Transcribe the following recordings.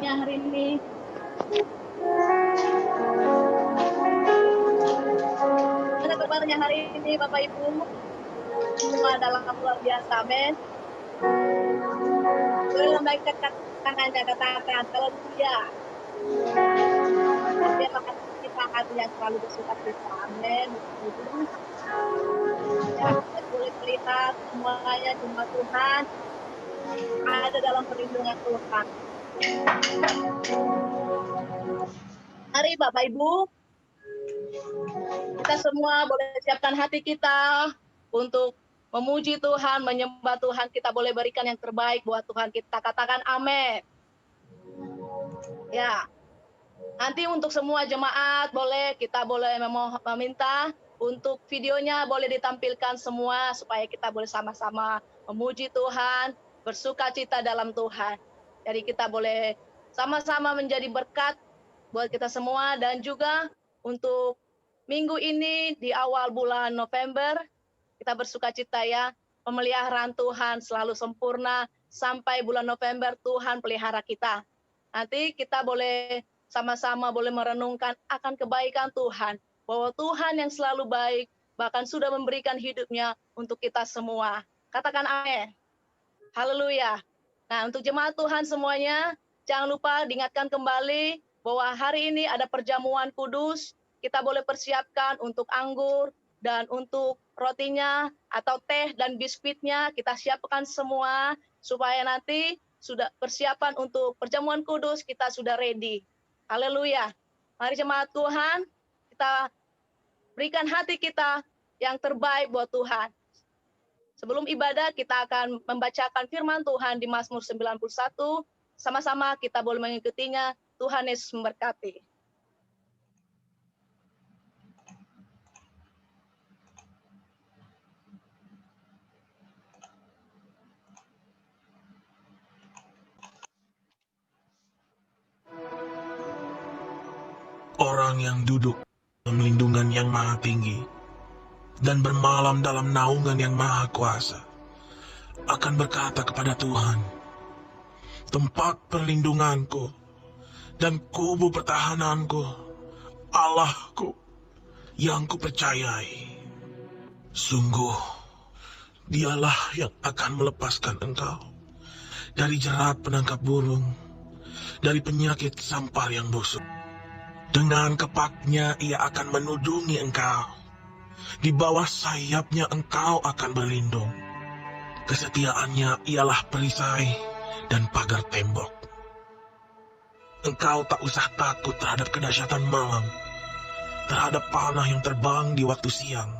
kabarnya hari ini? Gimana kabarnya hari ini, Bapak Ibu? Semua dalam luar biasa, amin. Boleh lambaikan tangannya, katakan haleluya. Biarlah kita hati yang selalu bersuka cita, amin. Bapak Ibu. Ya, kita boleh melihat semuanya jemaat Tuhan ada dalam perlindungan Tuhan. Mari Bapak Ibu, kita semua boleh siapkan hati kita untuk memuji Tuhan, menyembah Tuhan. Kita boleh berikan yang terbaik buat Tuhan. Kita katakan amin. Ya, nanti untuk semua jemaat kita boleh meminta untuk videonya boleh ditampilkan semua supaya kita boleh sama-sama memuji Tuhan, bersuka cita dalam Tuhan. Jadi kita boleh sama-sama menjadi berkat buat kita semua, dan juga untuk minggu ini di awal bulan November kita bersuka cita ya, pemeliharaan Tuhan selalu sempurna sampai bulan November. Tuhan pelihara kita. Nanti kita boleh sama-sama boleh merenungkan akan kebaikan Tuhan, bahwa Tuhan yang selalu baik bahkan sudah memberikan hidupnya untuk kita semua. Katakan amin. Haleluya. Nah, untuk jemaat Tuhan semuanya, jangan lupa diingatkan kembali bahwa hari ini ada perjamuan kudus. Kita boleh persiapkan untuk anggur dan untuk rotinya atau teh dan biskuitnya. Kita siapkan semua supaya nanti sudah persiapan untuk perjamuan kudus, kita sudah ready. Haleluya. Mari jemaat Tuhan, kita berikan hati kita yang terbaik buat Tuhan. Sebelum ibadah, kita akan membacakan firman Tuhan di Mazmur 91. Sama-sama kita boleh mengikutinya. Tuhan Yesus memberkati. Orang yang duduk dalam lindungan yang maha tinggi dan bermalam dalam naungan yang maha kuasa akan berkata kepada Tuhan, tempat perlindunganku dan kubu pertahananku, Allahku yang kupercayai. Sungguh, dialah yang akan melepaskan engkau dari jerat penangkap burung, dari penyakit sampar yang busuk. Dengan kepaknya ia akan menudungi engkau. Di bawah sayapnya engkau akan berlindung. Kesetiaannya ialah perisai dan pagar tembok. Engkau tak usah takut terhadap kedahsyatan malam, terhadap panah yang terbang di waktu siang,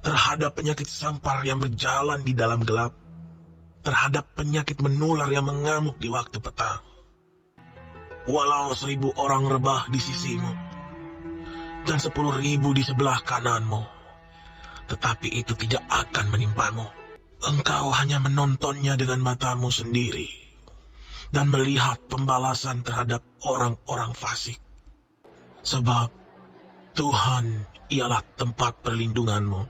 terhadap penyakit sampar yang berjalan di dalam gelap, terhadap penyakit menular yang mengamuk di waktu petang. Walau 1000 orang rebah di sisimu dan 10.000 di sebelah kananmu, tetapi itu tidak akan menimpamu. Engkau hanya menontonnya dengan matamu sendiri dan melihat pembalasan terhadap orang-orang fasik. Sebab Tuhan ialah tempat perlindunganmu,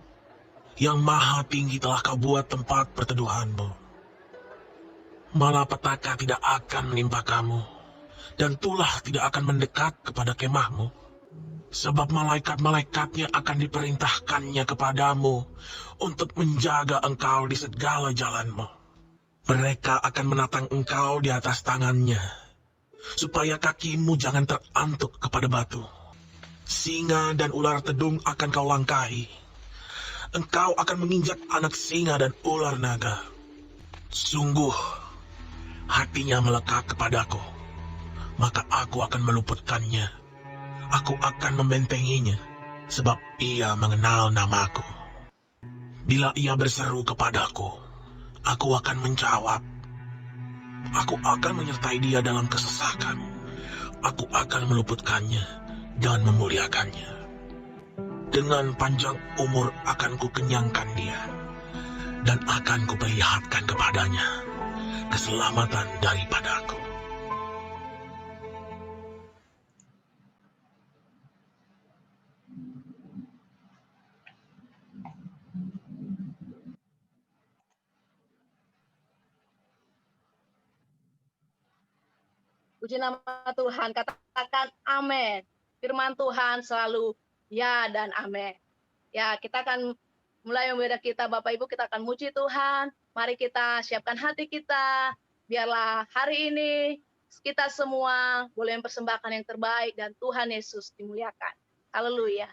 yang maha tinggi telah kau buat tempat perteduhanmu. Malapetaka tidak akan menimpa kamu, dan tulah tidak akan mendekat kepada kemahmu. Sebab malaikat-malaikatnya akan diperintahkannya kepadamu untuk menjaga engkau di segala jalanmu. Mereka akan menatang engkau di atas tangannya, supaya kakimu jangan terantuk kepada batu. Singa dan ular tedung akan kau langkahi. Engkau akan menginjak anak singa dan ular naga. Sungguh, hatinya melekat kepadaku, maka aku akan meluputkannya. Aku akan membentenginya, sebab ia mengenal namaku. Bila ia berseru kepadaku, aku akan menjawab. Aku akan menyertai dia dalam kesesakan. Aku akan meluputkannya dan memuliakannya. Dengan panjang umur akan kukenyangkan dia, dan akan kuperlihatkan kepadanya keselamatan daripadaku. Puji nama Tuhan, katakan amin. Firman Tuhan selalu ya dan amin. Ya, kita akan mulai membedah kita, Bapak Ibu, kita akan muji Tuhan. Mari kita siapkan hati kita, biarlah hari ini kita semua boleh mempersembahkan yang terbaik dan Tuhan Yesus dimuliakan. Haleluya.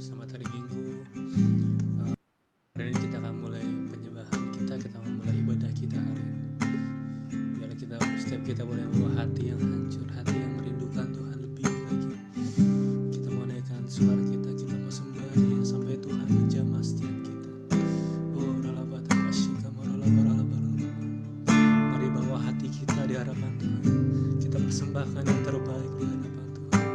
Selamat hari Minggu. Hari ini kita akan mulai penyembahan kita akan mulai ibadah kita hari ini. Biar setiap kita boleh membawa hati yang hancur, hati yang merindukan Tuhan lebih lagi. Kita mau naikkan suara kita mau sembah Dia sampai Tuhan menjamah setiap kita. Mari bawa hati kita di hadapan Tuhan. Kita persembahkan yang terbaik di hadapan Tuhan.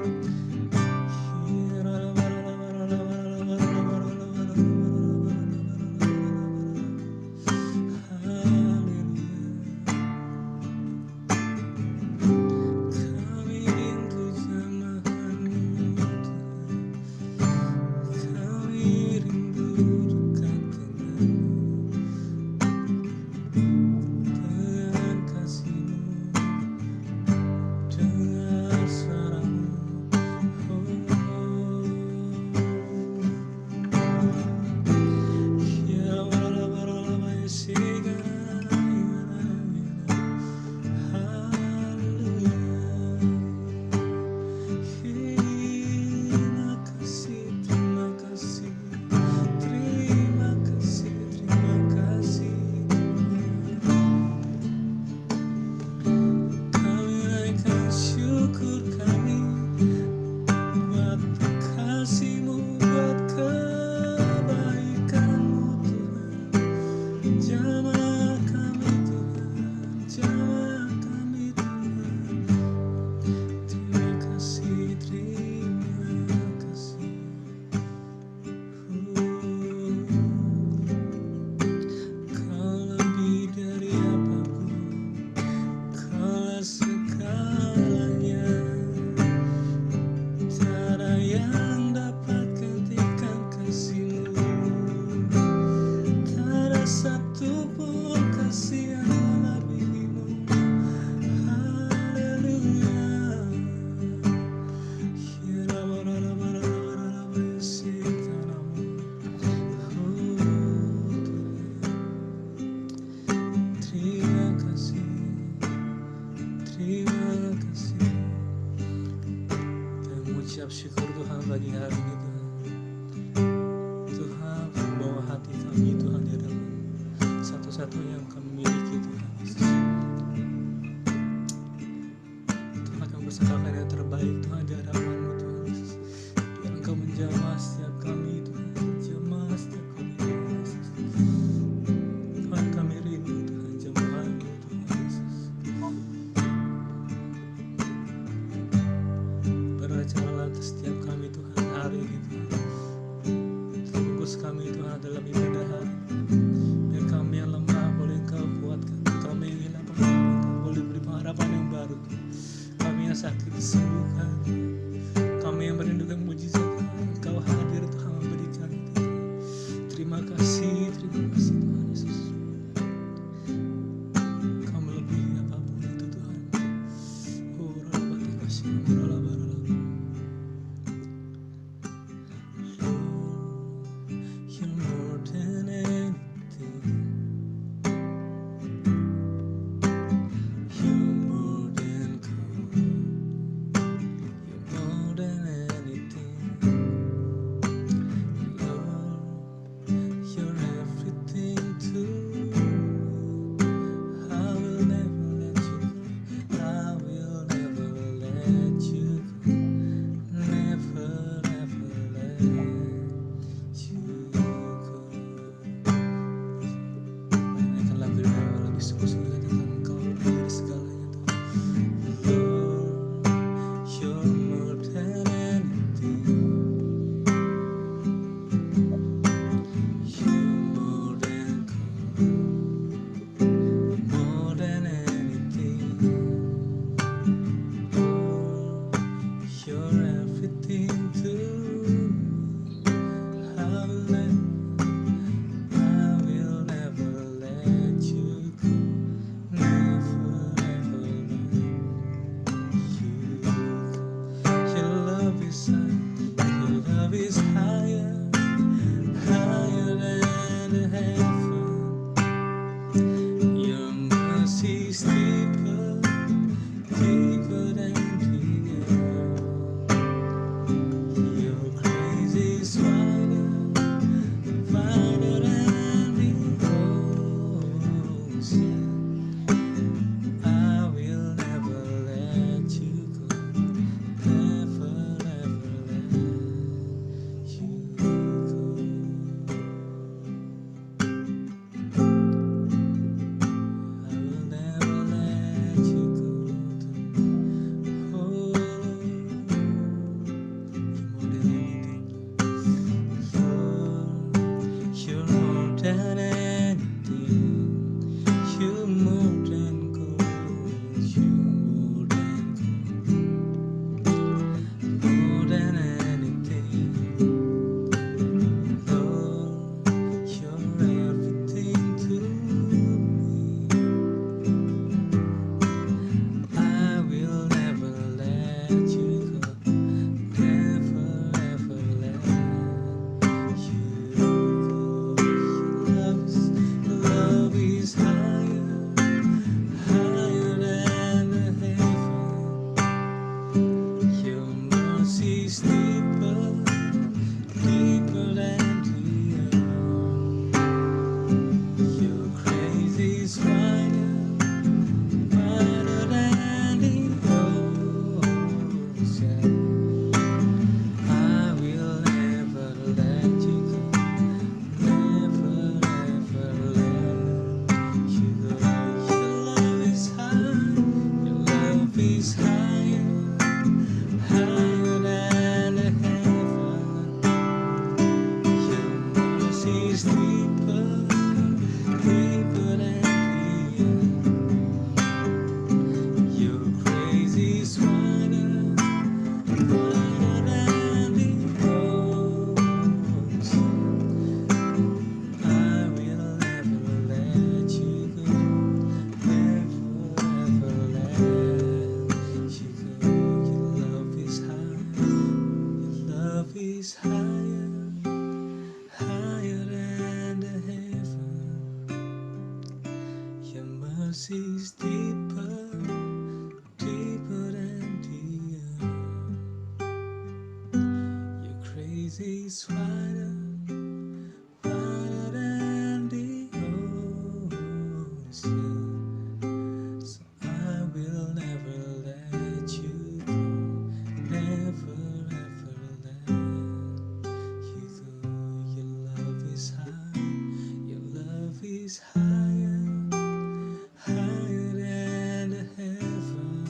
Syukur Tuhan bagi hari ini Tuhan. Tuhan membawa hati kami Tuhan di hadapan satu-satunya yang kami miliki Tuhan Yesus. Tuhan akan bersembahkan yang terbaik Tuhan di hadapan-Mu Tuhan Yesus. Biar Engkau menjamah setiap kami Tuhan, jamah setiap kami Tuhan Yesus. Tuhan kami rindu Tuhan jamahan-Mu Tuhan Yesus. Beracaralah setiap kami Tuhan hari ini Tuhan. Fokus kami Tuhan dalam ibadah hari ini. Biar kami yang lemah boleh Engkau kuatkan. Kami yang hilang pengharapan boleh beri pengharapan yang baru Tuhan. Kami yang sakit disembuhkan. Kami yang merindukan mujizat Tuhan, Engkau hadir Tuhan memberikan itu. Terima kasih Tuhan Yesus. Kau melebihi apapun itu Tuhan. You're more than anything. You're more than gold. You're more than anything. Lord, you're everything to me. I will never let you go. I will never let you go. Never, never let you go. Naikkan lagu lebih sungguh-sungguh katakan Engkau lebih dari segalanya Tuhan. Lord, you're more than anything. You're more than gold. More than anything. Lord, you're everything to me. I will never let mercy's deeper, deeper than the earth. Your grace is wider, wider than the ocean. So I will never let you go, never ever let you go. Your love is high, your love is higher, higher than the heaven.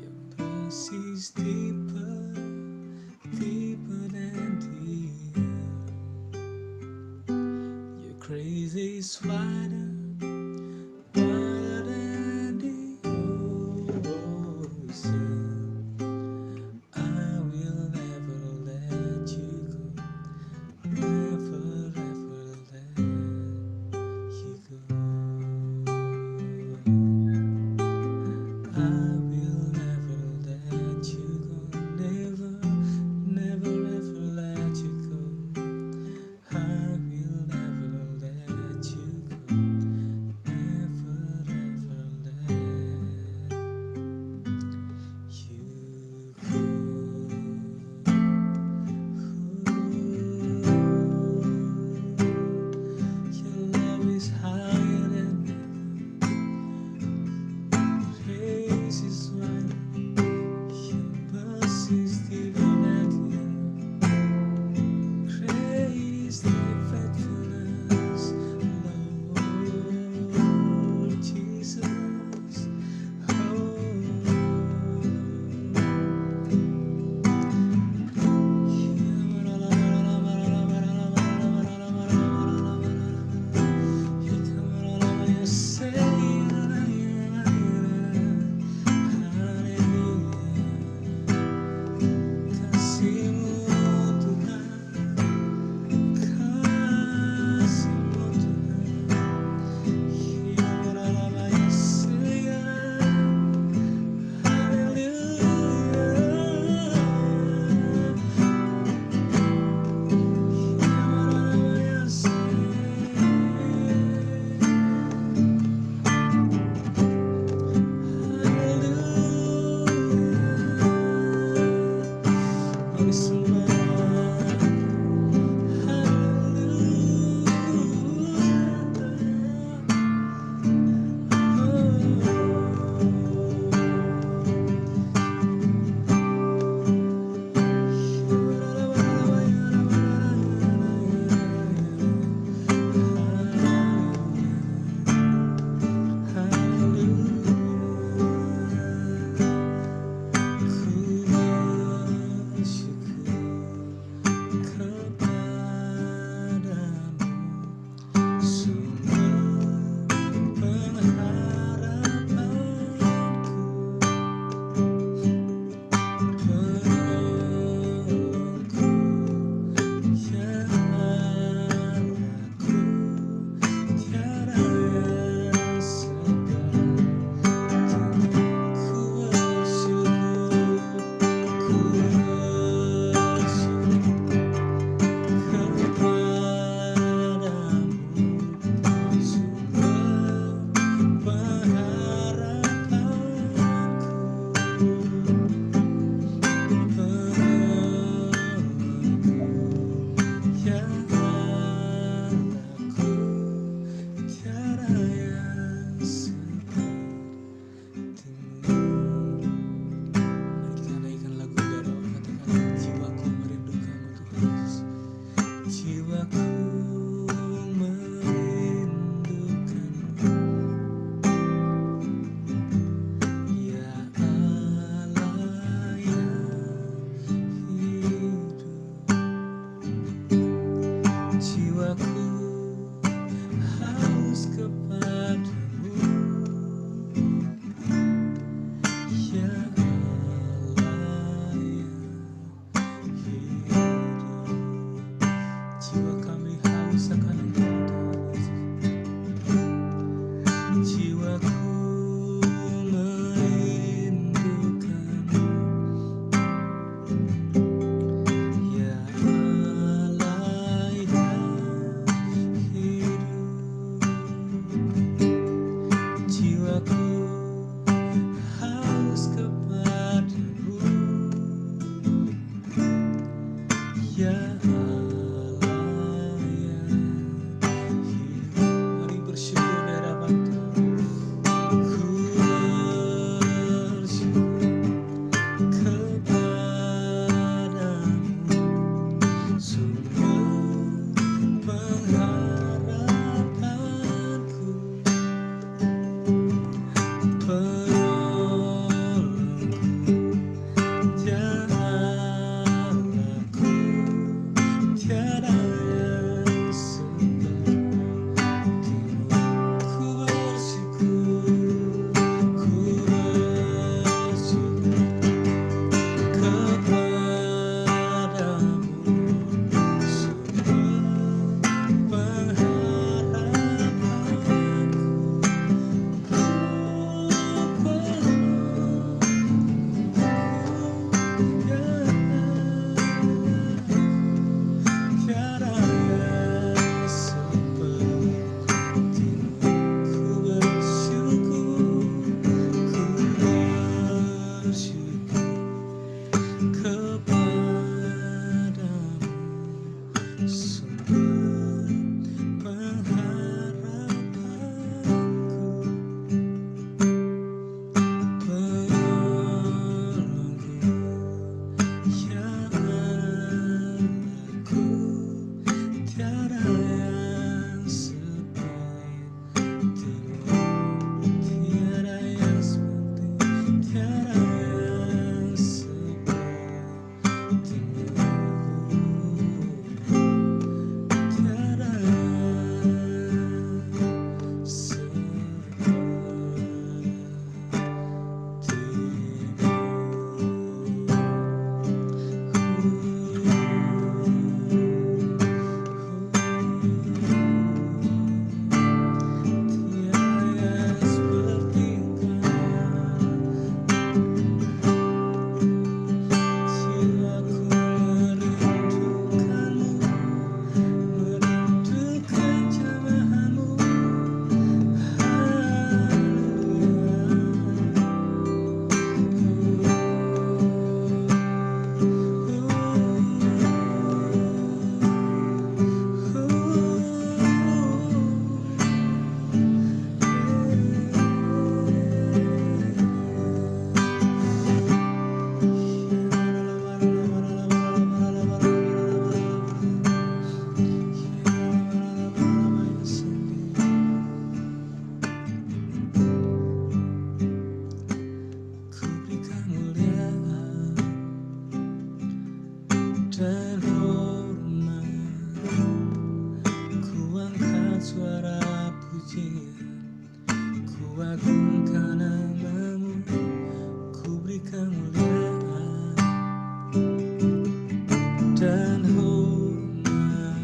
Your mercy's deeper, deeper than the earth. Your grace is wider, wider than the ocean. I will never let you go, never ever let you go. I will never let you go, never, never ever let you go. I will never let you go, agungkan namamu, ku beri kemuliaan dan hormat.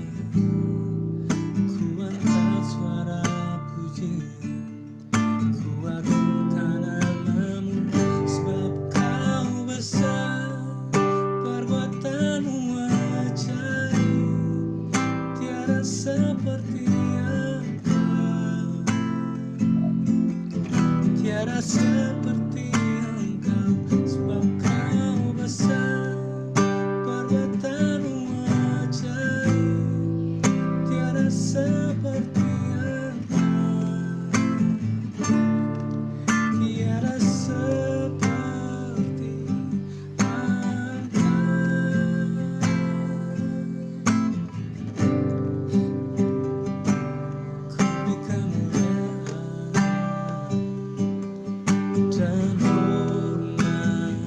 Ku angkat suara pujian, ku agungkan namamu, sebab kau besar, perbuatanmu ajaib, tiada seperti Engkau, tiada seperti Engkau, sebab kau besar, perbuatanmu ajaib, tiada seperti Engkau, tiada seperti Engkau. Ku beri kemuliaan dan hormat,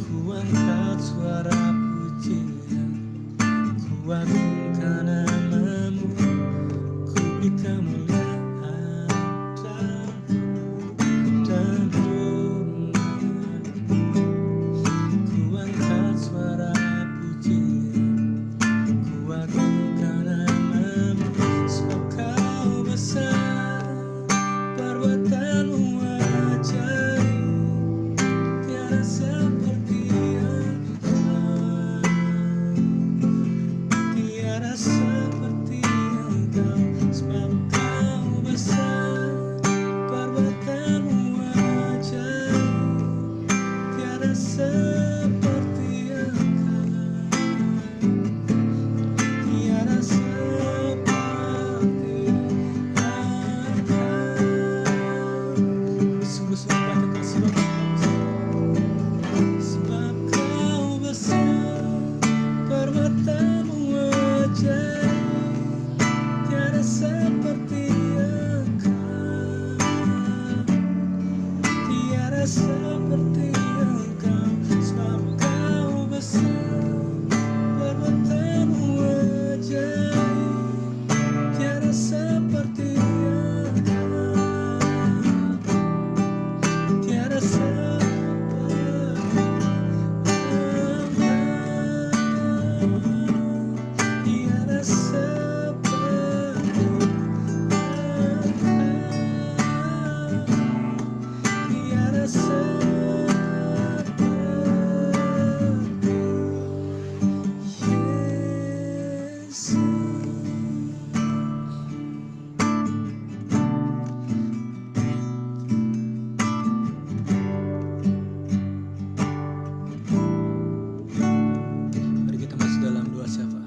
ku angkat suara pujian, ku agungkan namamu, ku beri kemuliaan dan hormat, ku angkat suara pujian, ku agungkan namamu, sebab kau besar, perbuatanmu ajaib, tiada seperti Engkau, tiada seperti Engkau, sebab kau besar, perbuatanmu ajaib, tiada seperti Engkau, tiada seperti Engkau. Sungguh-sungguh banyak kasih sebab kau besar, perbuatanmu ajaib, tiada seperti Engkau, tiada seperti Engkau, sebab kau besar, perbuatanmu ajaib, tiada seperti Engkau, tiada seperti Engkau, tiada seperti Engkau, tiada seperti Yesus. Mari kita masuk dalam doa syafaat.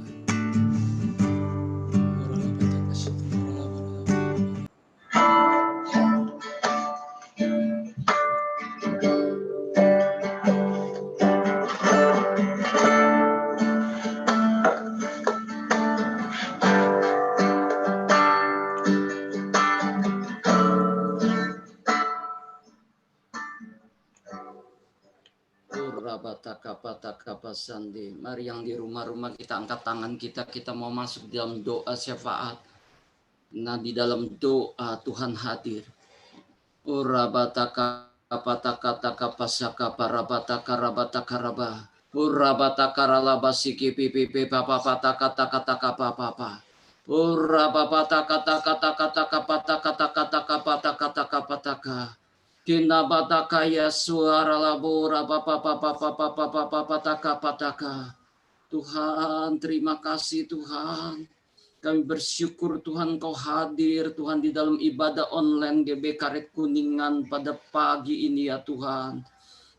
Sandi. Mari yang di rumah-rumah kita angkat tangan kita mau masuk dalam doa syafaat. Nah, di dalam doa Tuhan hadir. Urabataka patakataka pasaka parabataka rabataka rabah. Urabataka ralabasiki pipipi papa patakataka papa. Urabapatakataka pataka. Kina bataka ya suara labora pataka. Tuhan, terima kasih Tuhan. Kami bersyukur Tuhan Kau hadir Tuhan di dalam ibadah online GB Karet Kuningan pada pagi ini ya Tuhan.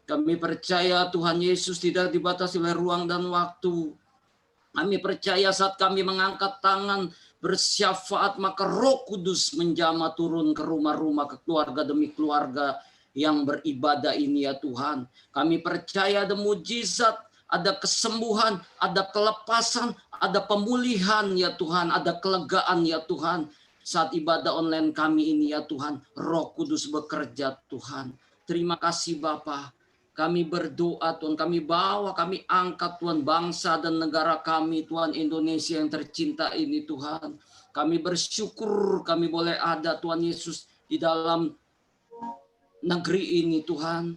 Kami percaya Tuhan Yesus tidak dibatasi oleh ruang dan waktu. Kami percaya saat kami mengangkat tangan bersyafaat maka Roh Kudus menjamah turun ke rumah-rumah, ke keluarga demi keluarga yang beribadah ini ya Tuhan. Kami percaya ada mujizat, ada kesembuhan, ada kelepasan, ada pemulihan ya Tuhan, ada kelegaan ya Tuhan. Saat ibadah online kami ini ya Tuhan, Roh Kudus bekerja Tuhan. Terima kasih Bapa. Kami berdoa Tuhan, kami bawa, kami angkat Tuhan bangsa dan negara kami Tuhan Indonesia yang tercinta ini Tuhan. Kami bersyukur kami boleh ada Tuhan Yesus di dalam negeri ini Tuhan.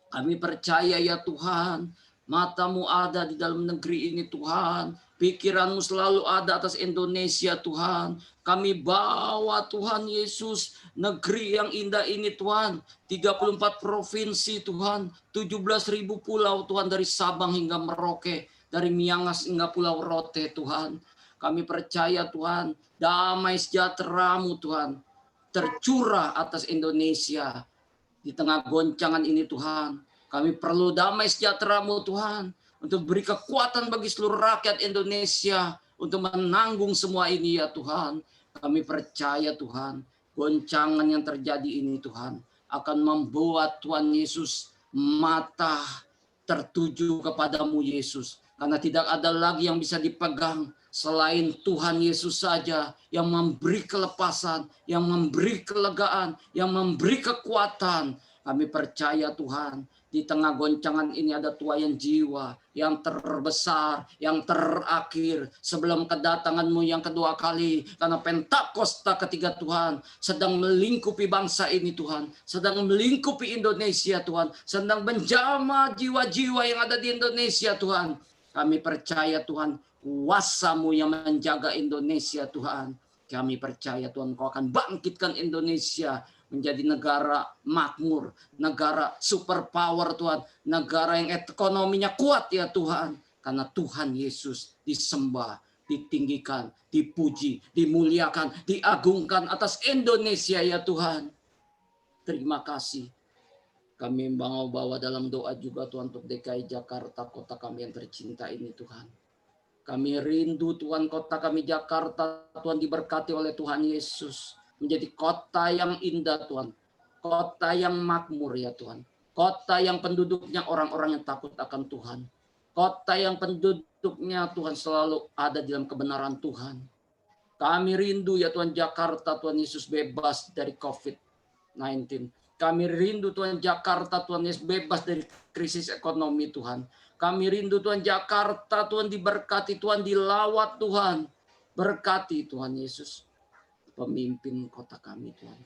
Kami percaya ya Tuhan, matamu ada di dalam negeri ini Tuhan. Pikiranmu selalu ada atas Indonesia Tuhan. Kami bawa Tuhan Yesus negeri yang indah ini Tuhan. 34 provinsi Tuhan. 17.000 pulau Tuhan, dari Sabang hingga Merauke. Dari Miangas hingga Pulau Rote Tuhan. Kami percaya Tuhan, damai sejahtera-Mu Tuhan tercurah atas Indonesia. Di tengah goncangan ini Tuhan, kami perlu damai sejahtera-Mu Tuhan, untuk beri kekuatan bagi seluruh rakyat Indonesia, untuk menanggung semua ini ya Tuhan. Kami percaya Tuhan, goncangan yang terjadi ini Tuhan, akan membuat Tuhan Yesus mata tertuju kepadamu Yesus. Karena tidak ada lagi yang bisa dipegang selain Tuhan Yesus saja, yang memberi kelepasan, yang memberi kelegaan, yang memberi kekuatan. Kami percaya Tuhan, di tengah goncangan ini ada tuaian jiwa yang terbesar, yang terakhir sebelum kedatangan-Mu yang kedua kali. Karena Pentakosta ketiga Tuhan sedang melingkupi bangsa ini Tuhan, sedang melingkupi Indonesia Tuhan, sedang menjamah jiwa-jiwa yang ada di Indonesia Tuhan. Kami percaya Tuhan, kuasa-Mu yang menjaga Indonesia Tuhan. Kami percaya Tuhan, Kau akan bangkitkan Indonesia menjadi negara makmur, negara superpower Tuhan, negara yang ekonominya kuat ya Tuhan. Karena Tuhan Yesus disembah, ditinggikan, dipuji, dimuliakan, diagungkan atas Indonesia ya Tuhan. Terima kasih. Kami mau bawa dalam doa juga Tuhan untuk DKI Jakarta, kota kami yang tercinta ini Tuhan. Kami rindu Tuhan, kota kami Jakarta Tuhan diberkati oleh Tuhan Yesus. Menjadi kota yang indah Tuhan. Kota yang makmur ya Tuhan. Kota yang penduduknya orang-orang yang takut akan Tuhan. Kota yang penduduknya Tuhan selalu ada di dalam kebenaran Tuhan. Kami rindu ya Tuhan, Jakarta Tuhan Yesus bebas dari COVID-19. Kami rindu Tuhan, Jakarta Tuhan Yesus bebas dari krisis ekonomi Tuhan. Kami rindu Tuhan, Jakarta Tuhan diberkati, Tuhan dilawat Tuhan. Berkati Tuhan Yesus pemimpin kota kami Tuhan.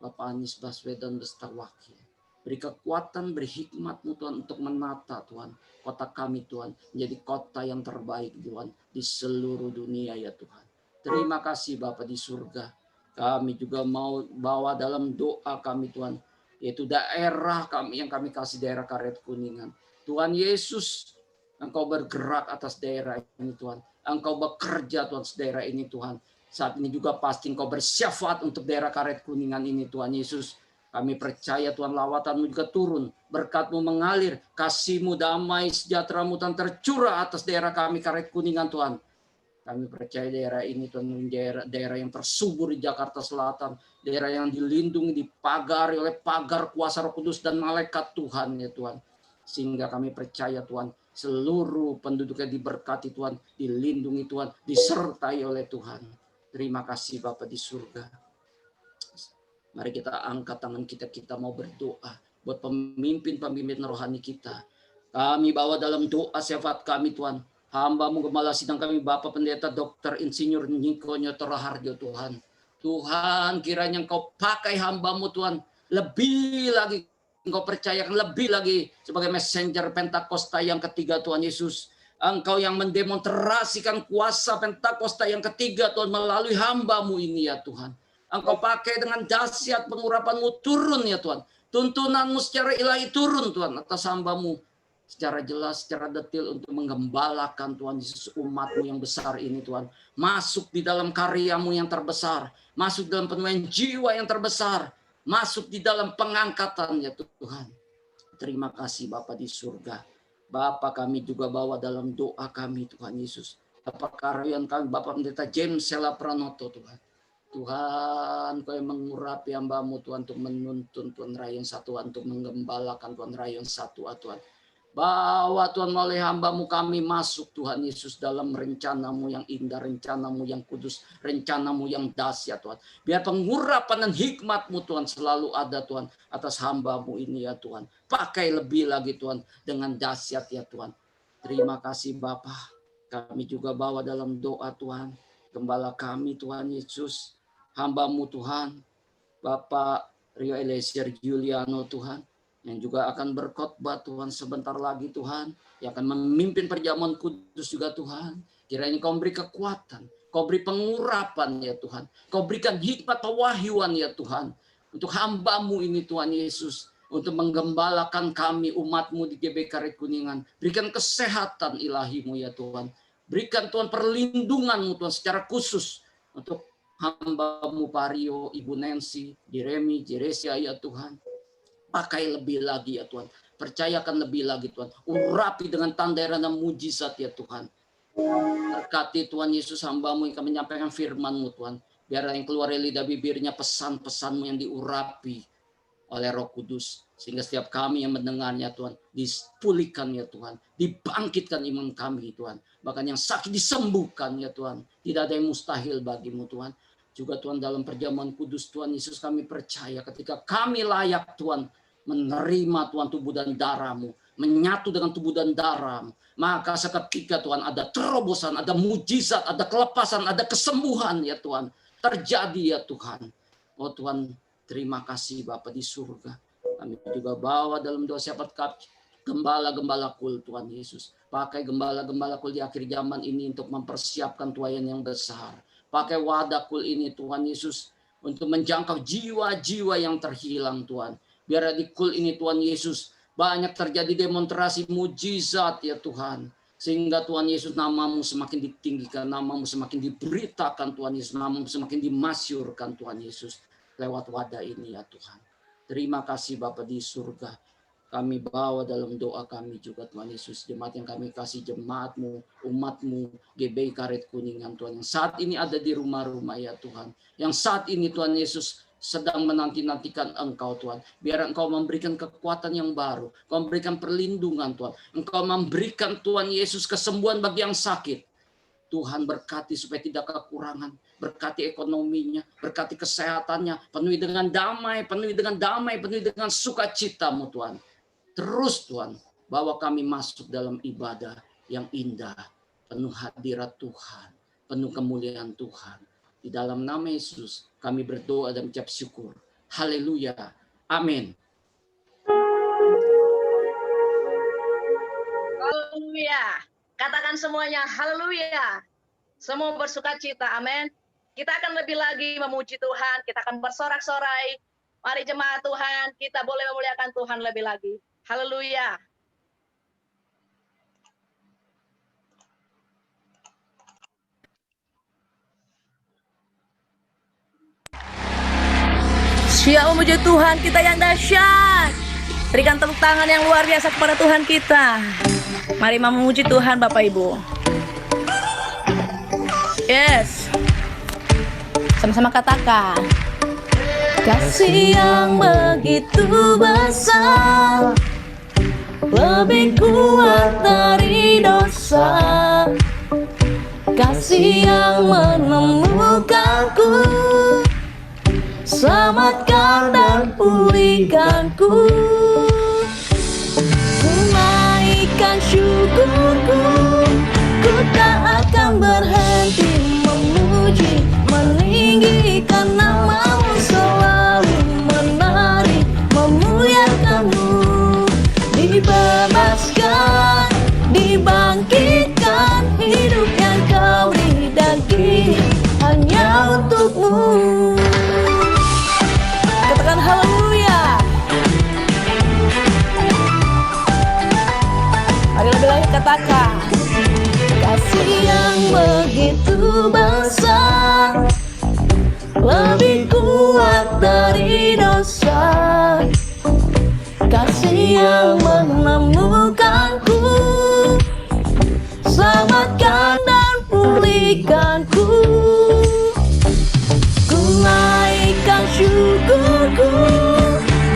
Bapak Anies Baswedan beserta wakil. Beri kekuatan, beri hikmat-Mu Tuhan untuk menata Tuhan kota kami Tuhan menjadi kota yang terbaik Tuhan di seluruh dunia ya Tuhan. Terima kasih Bapa di surga. Kami juga mau bawa dalam doa kami Tuhan, yaitu daerah kami yang kami kasih, daerah Karet Kuningan. Tuhan Yesus, Engkau bergerak atas daerah ini Tuhan. Engkau bekerja Tuhan daerah ini Tuhan. Saat ini juga pasti Engkau bersyafaat untuk daerah Karet Kuningan ini Tuhan Yesus. Kami percaya Tuhan, lawatan-Mu juga turun. Berkat-Mu mengalir. Kasih-Mu, damai, sejahtera-Mu Tuhan tercurah atas daerah kami Karet Kuningan Tuhan. Kami percaya daerah ini Tuhan, daerah yang tersubur di Jakarta Selatan. Daerah yang dilindungi, dipagari oleh pagar kuasa Roh Kudus dan malaikat Tuhan ya Tuhan. Sehingga kami percaya Tuhan, seluruh penduduknya diberkati Tuhan, dilindungi Tuhan, disertai oleh Tuhan. Terima kasih Bapa di surga. Mari kita angkat tangan kita mau berdoa buat pemimpin-pemimpin rohani kita. Kami bawa dalam doa syafaat kami Tuhan. Hamba-Mu Gembala Sidang kami Bapak Pendeta Dr. Insinyur Niko Nyoto Raharjo Tuhan. Tuhan kiranya Engkau pakai hamba-Mu Tuhan. Lebih lagi Engkau percayakan lebih lagi sebagai messenger Pentakosta yang ketiga Tuhan Yesus. Engkau yang mendemonstrasikan kuasa Pentakosta yang ketiga Tuhan melalui hamba-Mu ini ya Tuhan. Engkau pakai dengan dahsyat pengurapan-Mu turun ya Tuhan. Tuntunan-Mu secara ilahi turun Tuhan atas hamba-Mu. Secara jelas, secara detail untuk menggembalakan Tuhan Yesus umat-Mu yang besar ini Tuhan. Masuk di dalam karya-Mu yang terbesar. Masuk dalam penemuan jiwa yang terbesar. Masuk di dalam pengangkatan ya Tuhan. Terima kasih Bapa di surga. Bapa kami juga bawa dalam doa kami Tuhan Yesus. Bapak karyawan kami Bapak Pendeta James Sela Pranoto Tuhan. Tuhan, Kau yang mengurapi hamba-Mu Tuhan untuk menuntun Tuhan Rayon Satuan, untuk menggembalakan Tuhan Rayon Satu Tuhan. Bawa Tuhan melalui hamba-Mu kami masuk Tuhan Yesus dalam rencana-Mu yang indah, rencana-Mu yang kudus, rencana-Mu yang dahsyat Tuhan. Biar pengurapan dan hikmat-Mu Tuhan selalu ada Tuhan atas hamba-Mu ini ya Tuhan. Pakai lebih lagi Tuhan dengan dahsyat ya Tuhan. Terima kasih Bapa. Kami juga bawa dalam doa Tuhan. Gembala kami Tuhan Yesus. Hamba-Mu Tuhan. Bapak Rio Eliezer Giuliano Tuhan, yang juga akan berkhotbah Tuhan sebentar lagi Tuhan, yang akan memimpin perjamuan kudus juga Tuhan. Kiranya Kau beri kekuatan, Kau beri pengurapan ya Tuhan, Kau berikan hikmat pewahyuan ya Tuhan, untuk hamba-Mu ini Tuhan Yesus, untuk menggembalakan kami umat-Mu di GBK Red Kuningan. Berikan kesehatan ilahi-Mu ya Tuhan, berikan Tuhan perlindungan-Mu Tuhan secara khusus untuk hamba-Mu Pak Rio, Ibu Nancy, Jeremy, Jeresia ya Tuhan. Pakai lebih lagi ya Tuhan, percayakan lebih lagi Tuhan, urapi dengan tanda dan mujizat ya Tuhan. Berkati Tuhan Yesus hamba-Mu yang akan menyampaikan firman-Mu Tuhan, biar yang keluar dari lidah bibirnya pesan-pesan-Mu yang diurapi oleh Roh Kudus, sehingga setiap kami yang mendengarnya Tuhan dipulihkan ya Tuhan, dibangkitkan iman kami Tuhan, bahkan yang sakit disembuhkan ya Tuhan. Tidak ada yang mustahil bagi-Mu Tuhan. Juga Tuhan dalam perjamuan kudus Tuhan Yesus, kami percaya ketika kami layak Tuhan menerima Tuhan tubuh dan darah-Mu, menyatu dengan tubuh dan darah-Mu, maka seketika Tuhan ada terobosan, ada mujizat, ada kelepasan, ada kesembuhan ya Tuhan terjadi ya Tuhan. Oh Tuhan, terima kasih Bapa di surga. Kami juga bawa dalam doa syafaat gembala-gembala kul Tuhan Yesus. Pakai gembala-gembala kul di akhir zaman ini untuk mempersiapkan tuayan yang besar. Pakai wadah kul ini Tuhan Yesus untuk menjangkau jiwa-jiwa yang terhilang Tuhan. Biar di kul ini Tuhan Yesus banyak terjadi demonstrasi mujizat ya Tuhan. Sehingga Tuhan Yesus nama-Mu semakin ditinggikan, nama-Mu semakin diberitakan Tuhan Yesus, nama-Mu semakin dimasyurkan Tuhan Yesus lewat wadah ini ya Tuhan. Terima kasih Bapa di surga. Kami bawa dalam doa kami juga Tuhan Yesus, jemaat yang kami kasih, jemaat-Mu, umat-Mu, GBK Red Kuningan Tuhan, yang saat ini ada di rumah-rumah ya Tuhan. Yang saat ini Tuhan Yesus sedang menanti-nantikan Engkau Tuhan. Biar Engkau memberikan kekuatan yang baru, Engkau memberikan perlindungan Tuhan. Engkau memberikan Tuhan Yesus kesembuhan bagi yang sakit. Tuhan berkati supaya tidak kekurangan, berkati ekonominya, berkati kesehatannya, penuhi dengan damai, penuhi dengan sukacita-Mu Tuhan. Terus Tuhan, bawa kami masuk dalam ibadah yang indah, penuh hadirat Tuhan, penuh kemuliaan Tuhan. Di dalam nama Yesus kami berdoa dan mengucap syukur. Haleluya. Amin. Haleluya. Katakan semuanya haleluya. Semua bersukacita. Amin. Kita akan lebih lagi memuji Tuhan. Kita akan bersorak-sorai. Mari jemaat Tuhan, kita boleh memuliakan Tuhan lebih lagi. Haleluya. Siap memuji Tuhan kita yang dahsyat. Berikan tepuk tangan yang luar biasa kepada Tuhan kita. Mari memuji Tuhan Bapak Ibu. Yes. Sama-sama katakan. Kasih yang begitu besar, lebih kuat dari dosa. Kasih yang menemukanku, selamatkan dan pulihkanku. Ku naikkan syukurku, ku tak akan berhenti memuji, meninggikan nama-Mu, selalu menari, memuliakan-Mu. Dibebaskan, dibangkitkan, hidup yang Kau beri dan kini hanya untuk-Mu. Katakan haleluya. Mari lebih lagi katakan. Kasih yang begitu besar, lebih kuat dari dosa. Kasih yang menemukanku, selamatkan dan pulihkanku. Ku naikkan syukurku,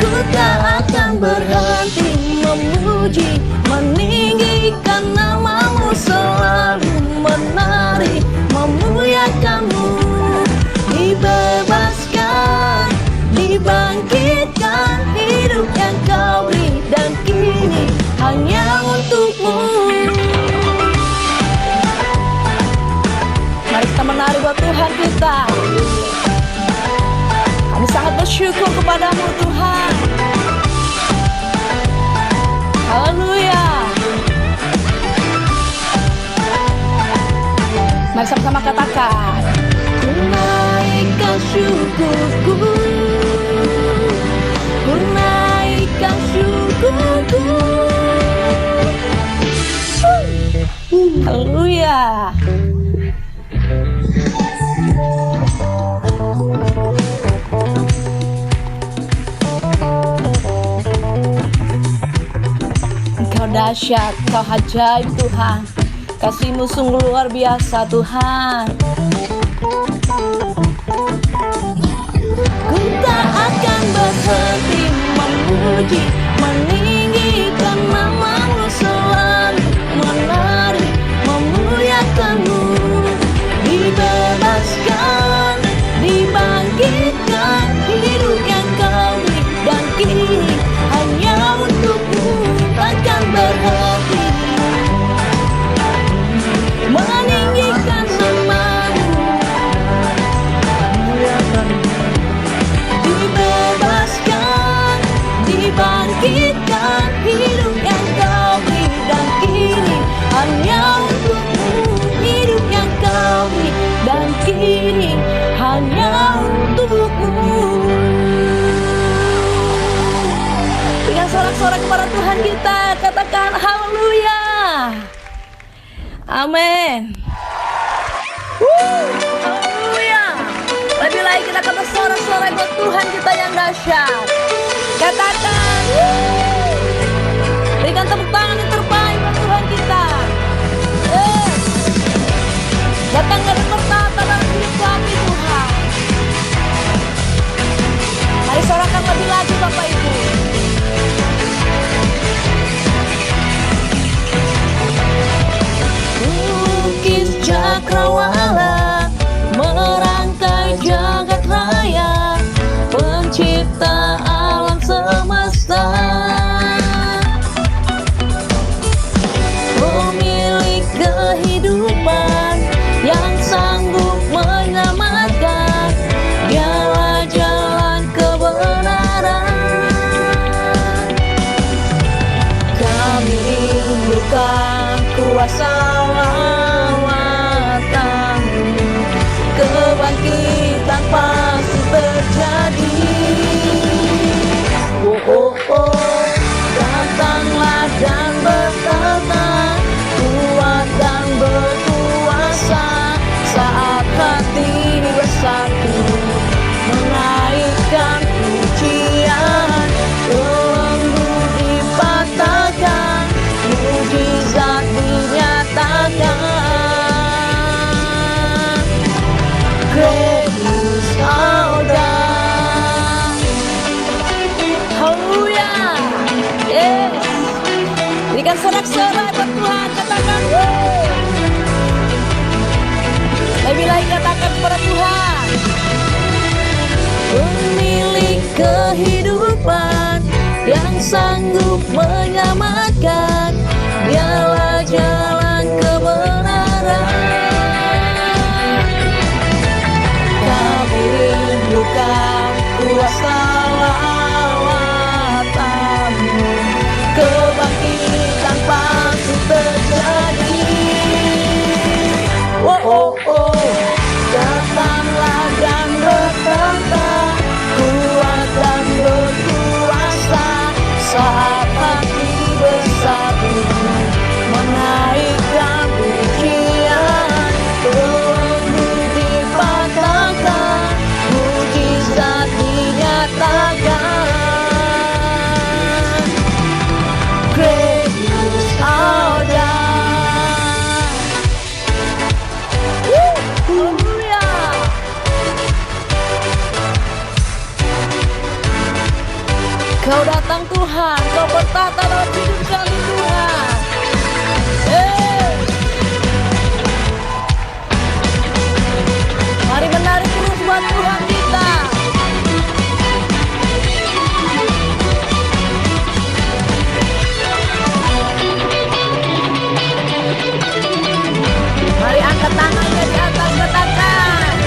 ku tak akan berhenti memuji, meninggikan nama-Mu, selalu menari, memuliakan-Mu. Dibebaskan, dibangkitkan, hidup yang Kau beri dan kini hanya untuk-Mu. Mari kita menari buat Tuhan kita. Kami sangat bersyukur. bersyukur kepadamu Tuhan. Haleluya. Mari sama-sama katakan, ku naikkan syukurku, ku naikkan syukurku. Haleluya. Engkau dahsyat, Kau ajaib Tuhan. Kasih-Mu sungguh luar biasa Tuhan. Ku tak akan berhenti memuji, meninggikan nama-Mu, selalu menari, memuliakan-Mu. Dibebaskan, dibangkitkan, hidup yang Kau beri dan kini hanya untuk-Mu. Takkan berhenti meninggikan nama-Mu, dibebaskan, dibangkitkan, hidup yang Kau beri dan kini hanya untuk-Mu. Hidup yang Kau beri dan kini hanya untuk-Mu. Berikan sorak-sorak kepada Tuhan kita, katakan haleluya. Amin. Haleluya. Lebih lagi kita kata sorak-sorai buat Tuhan kita yang dahsyat. Katakan, berikan tepuk tangan yang terbaik buat Tuhan kita. Datang dari pertata dalam hidup kami Tuhan. Mari sorakan lebih lagi Bapak Ibu. Bukit cakrawala merangkai jagat raya, pencipta alam semesta, pemilik kehidupan yang sanggup menyelamatkan, dialah jalan kebenaran. Kami rindukan kuasa lawatan-Mu, kebangkitan pasti terjadi. Oh, oh, oh, datanglah dan bertata, kuat dan berkuasa, saat hati bersatu, menaikkan pujian, belenggu dipatahkan, mujizat dinyatakan. Great our God. Haleluya. Yes. Berikan sorak-sorai buat Tuhan, katakan lebih lagi, katakan kepada Tuhan. Pemilik kehidupan yang sanggup menyelamatkan, dialah jalan kebenaran. Kami rindukan kuasa lawatan-Mu, kebangkitan pasti terjadi. Oh, oh, oh, datanglah dan bertata, kuat dan berkuasa, saat hati bersatu, menaikkan pujian, belenggu dipatahkan, mujizat dinyatakan. Great is our God. Haleluya. Kau datang Tuhan, Kau bertata dalam hidup kami Tuhan. Mari menari terus buat Tuhan kita. Mari angkat tangannya di atas, katakan.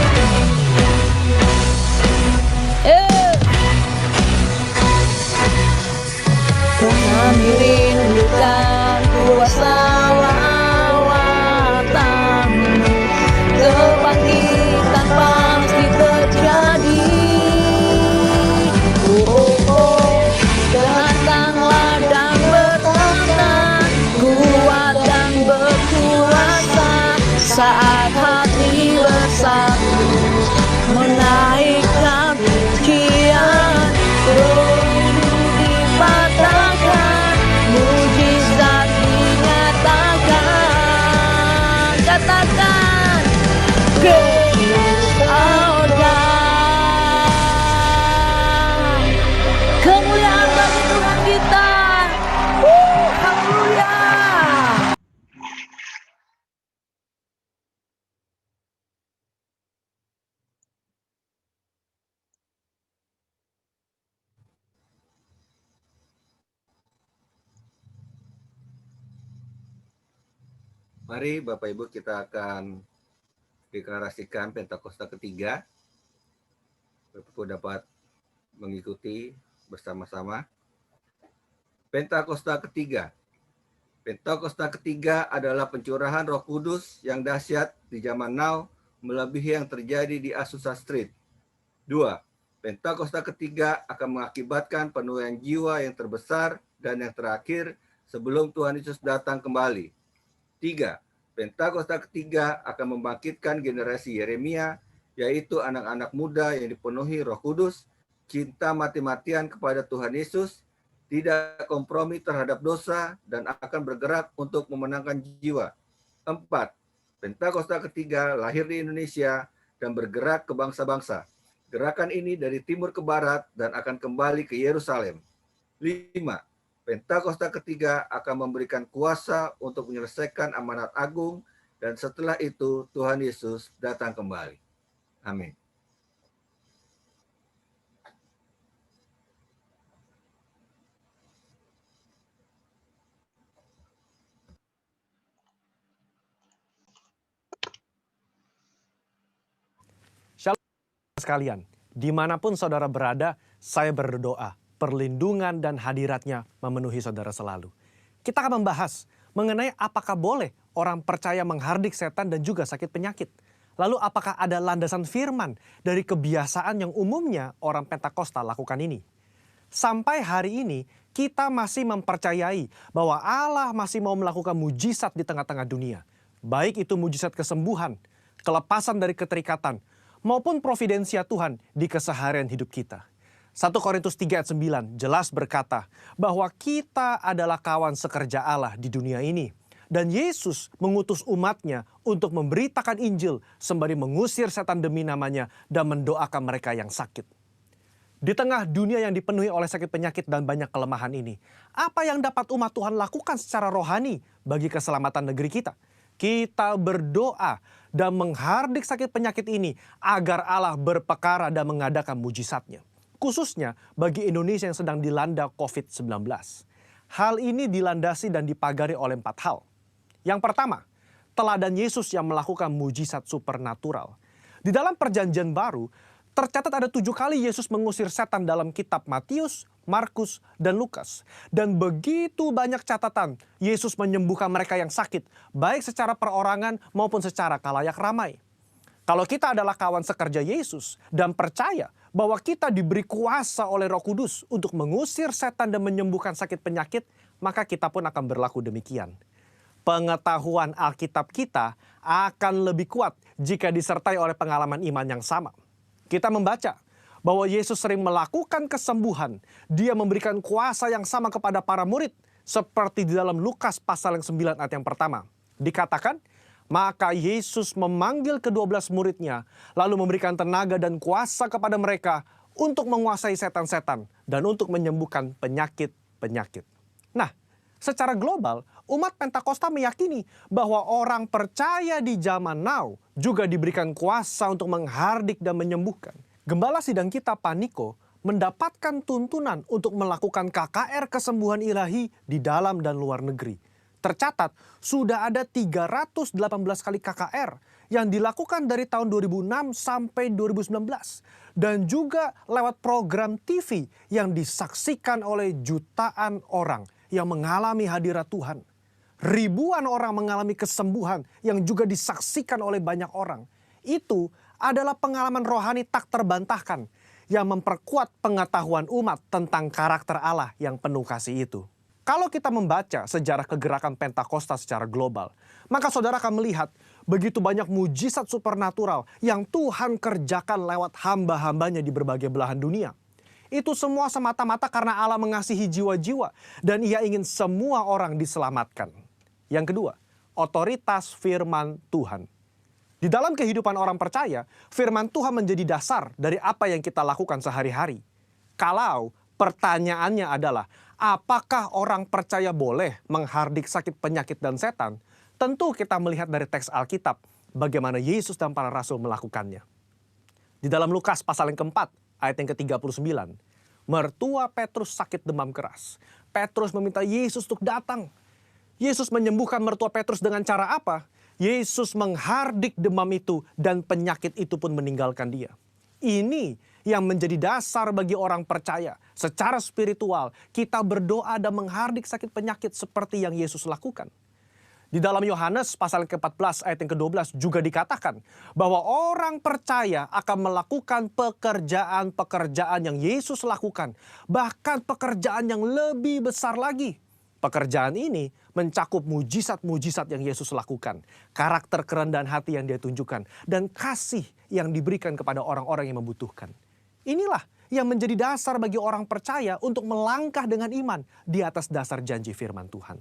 Mari Bapak Ibu kita akan deklarasikan Pentakosta ketiga. Bapak Ibu dapat mengikuti bersama-sama. Pentakosta ketiga. Pentakosta ketiga adalah pencurahan Roh Kudus yang dahsyat di zaman now melebihi yang terjadi di Azusa Street. 2. Pentakosta ketiga akan mengakibatkan penuaian jiwa yang terbesar dan yang terakhir sebelum Tuhan Yesus datang kembali. 3. Pentakosta ketiga akan membangkitkan generasi Yeremia, yaitu anak-anak muda yang dipenuhi Roh Kudus, cinta mati-matian kepada Tuhan Yesus, tidak kompromi terhadap dosa, dan akan bergerak untuk memenangkan jiwa. 4. Pentakosta ketiga lahir di Indonesia dan bergerak ke bangsa-bangsa. Gerakan ini dari timur ke barat dan akan kembali ke Yerusalem. 5. Pentakosta ketiga akan memberikan kuasa untuk menyelesaikan amanat agung, dan setelah itu Tuhan Yesus datang kembali. Amin. Sekalian, dimanapun saudara berada, saya berdoa, perlindungan dan hadiratnya memenuhi saudara selalu. Kita akan membahas mengenai apakah boleh orang percaya menghardik setan dan juga sakit penyakit. Lalu apakah ada landasan firman dari kebiasaan yang umumnya orang Pentakosta lakukan ini? Sampai hari ini, kita masih mempercayai bahwa Allah masih mau melakukan mujizat di tengah-tengah dunia. Baik itu mujizat kesembuhan, kelepasan dari keterikatan, maupun providensia Tuhan di keseharian hidup kita. 1 Korintus 3 ayat 9 jelas berkata bahwa kita adalah kawan sekerja Allah di dunia ini. Dan Yesus mengutus umatnya untuk memberitakan Injil sembari mengusir setan demi namanya dan mendoakan mereka yang sakit. Di tengah dunia yang dipenuhi oleh sakit penyakit dan banyak kelemahan ini, apa yang dapat umat Tuhan lakukan secara rohani bagi keselamatan negeri kita? Kita berdoa dan menghardik sakit penyakit ini agar Allah berpekara dan mengadakan mujizatnya. Khususnya bagi Indonesia yang sedang dilanda COVID-19. Hal ini dilandasi dan dipagari oleh 4 hal. Yang pertama, teladan Yesus yang melakukan mujizat supernatural. Di dalam perjanjian baru, tercatat ada 7 kali Yesus mengusir setan dalam kitab Matius, Markus, dan Lukas. Dan begitu banyak catatan Yesus menyembuhkan mereka yang sakit, baik secara perorangan maupun secara kalayak ramai. Kalau kita adalah kawan sekerja Yesus dan percaya bahwa kita diberi kuasa oleh Roh Kudus untuk mengusir setan dan menyembuhkan sakit penyakit, maka kita pun akan berlaku demikian. Pengetahuan Alkitab kita akan lebih kuat jika disertai oleh pengalaman iman yang sama. Kita membaca bahwa Yesus sering melakukan kesembuhan. Dia memberikan kuasa yang sama kepada para murid. Seperti di dalam Lukas pasal yang 9 ayat yang pertama. Dikatakan, maka Yesus memanggil ke-12 muridnya, lalu memberikan tenaga dan kuasa kepada mereka untuk menguasai setan-setan dan untuk menyembuhkan penyakit-penyakit. Nah, secara global, umat Pentakosta meyakini bahwa orang percaya di zaman now juga diberikan kuasa untuk menghardik dan menyembuhkan. Gembala sidang kita Paniko mendapatkan tuntunan untuk melakukan KKR kesembuhan ilahi di dalam dan luar negeri. Tercatat sudah ada 318 kali KKR yang dilakukan dari tahun 2006 sampai 2019. Dan juga lewat program TV yang disaksikan oleh jutaan orang yang mengalami hadirat Tuhan. Ribuan orang mengalami kesembuhan yang juga disaksikan oleh banyak orang. Itu adalah pengalaman rohani tak terbantahkan yang memperkuat pengetahuan umat tentang karakter Allah yang penuh kasih itu. Kalau kita membaca sejarah kegerakan Pentakosta secara global, maka saudara akan melihat begitu banyak mujizat supernatural yang Tuhan kerjakan lewat hamba-hambanya di berbagai belahan dunia. Itu semua semata-mata karena Allah mengasihi jiwa-jiwa dan Ia ingin semua orang diselamatkan. Yang kedua, otoritas firman Tuhan. Di dalam kehidupan orang percaya, firman Tuhan menjadi dasar dari apa yang kita lakukan sehari-hari. Kalau pertanyaannya adalah, apakah orang percaya boleh menghardik sakit penyakit dan setan? Tentu kita melihat dari teks Alkitab bagaimana Yesus dan para rasul melakukannya. Di dalam Lukas pasal yang keempat, ayat yang ke-39, mertua Petrus sakit demam keras. Petrus meminta Yesus untuk datang. Yesus menyembuhkan mertua Petrus dengan cara apa? Yesus menghardik demam itu dan penyakit itu pun meninggalkan dia. Ini yang menjadi dasar bagi orang percaya. Secara spiritual, kita berdoa dan menghardik sakit penyakit seperti yang Yesus lakukan. Di dalam Yohanes pasal ke-14 ayat yang ke-12 juga dikatakan bahwa orang percaya akan melakukan pekerjaan-pekerjaan yang Yesus lakukan. Bahkan pekerjaan yang lebih besar lagi. Pekerjaan ini mencakup mujizat-mujizat yang Yesus lakukan. Karakter kerendahan hati yang dia tunjukkan. Dan kasih yang diberikan kepada orang-orang yang membutuhkan. Inilah yang menjadi dasar bagi orang percaya untuk melangkah dengan iman di atas dasar janji firman Tuhan.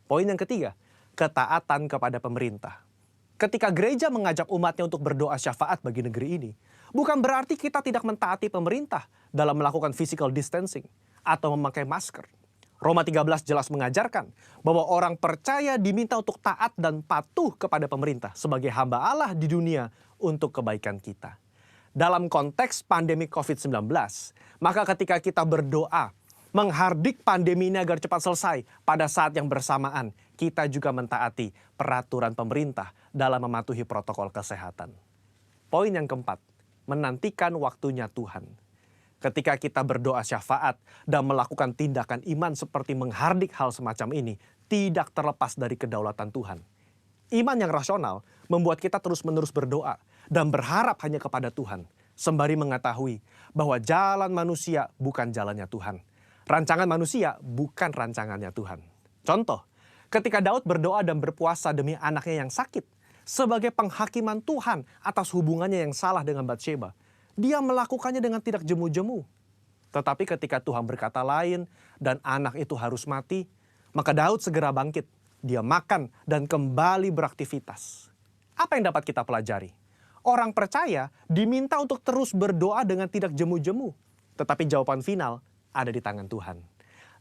Poin yang ketiga, ketaatan kepada pemerintah. Ketika gereja mengajak umatnya untuk berdoa syafaat bagi negeri ini, bukan berarti kita tidak mentaati pemerintah dalam melakukan physical distancing atau memakai masker. Roma 13 jelas mengajarkan bahwa orang percaya diminta untuk taat dan patuh kepada pemerintah sebagai hamba Allah di dunia untuk kebaikan kita. Dalam konteks pandemi COVID-19, maka ketika kita berdoa, menghardik pandemi ini agar cepat selesai pada saat yang bersamaan, kita juga mentaati peraturan pemerintah dalam mematuhi protokol kesehatan. Poin yang keempat, menantikan waktunya Tuhan. Ketika kita berdoa syafaat dan melakukan tindakan iman seperti menghardik hal semacam ini, tidak terlepas dari kedaulatan Tuhan. Iman yang rasional membuat kita terus-menerus berdoa dan berharap hanya kepada Tuhan, sembari mengetahui bahwa jalan manusia bukan jalannya Tuhan. Rancangan manusia bukan rancangannya Tuhan. Contoh, ketika Daud berdoa dan berpuasa demi anaknya yang sakit, sebagai penghakiman Tuhan atas hubungannya yang salah dengan Batsheba, dia melakukannya dengan tidak jemu-jemu. Tetapi ketika Tuhan berkata lain dan anak itu harus mati, maka Daud segera bangkit. Dia makan dan kembali beraktivitas. Apa yang dapat kita pelajari? Orang percaya diminta untuk terus berdoa dengan tidak jemu-jemu. Tetapi jawaban final ada di tangan Tuhan.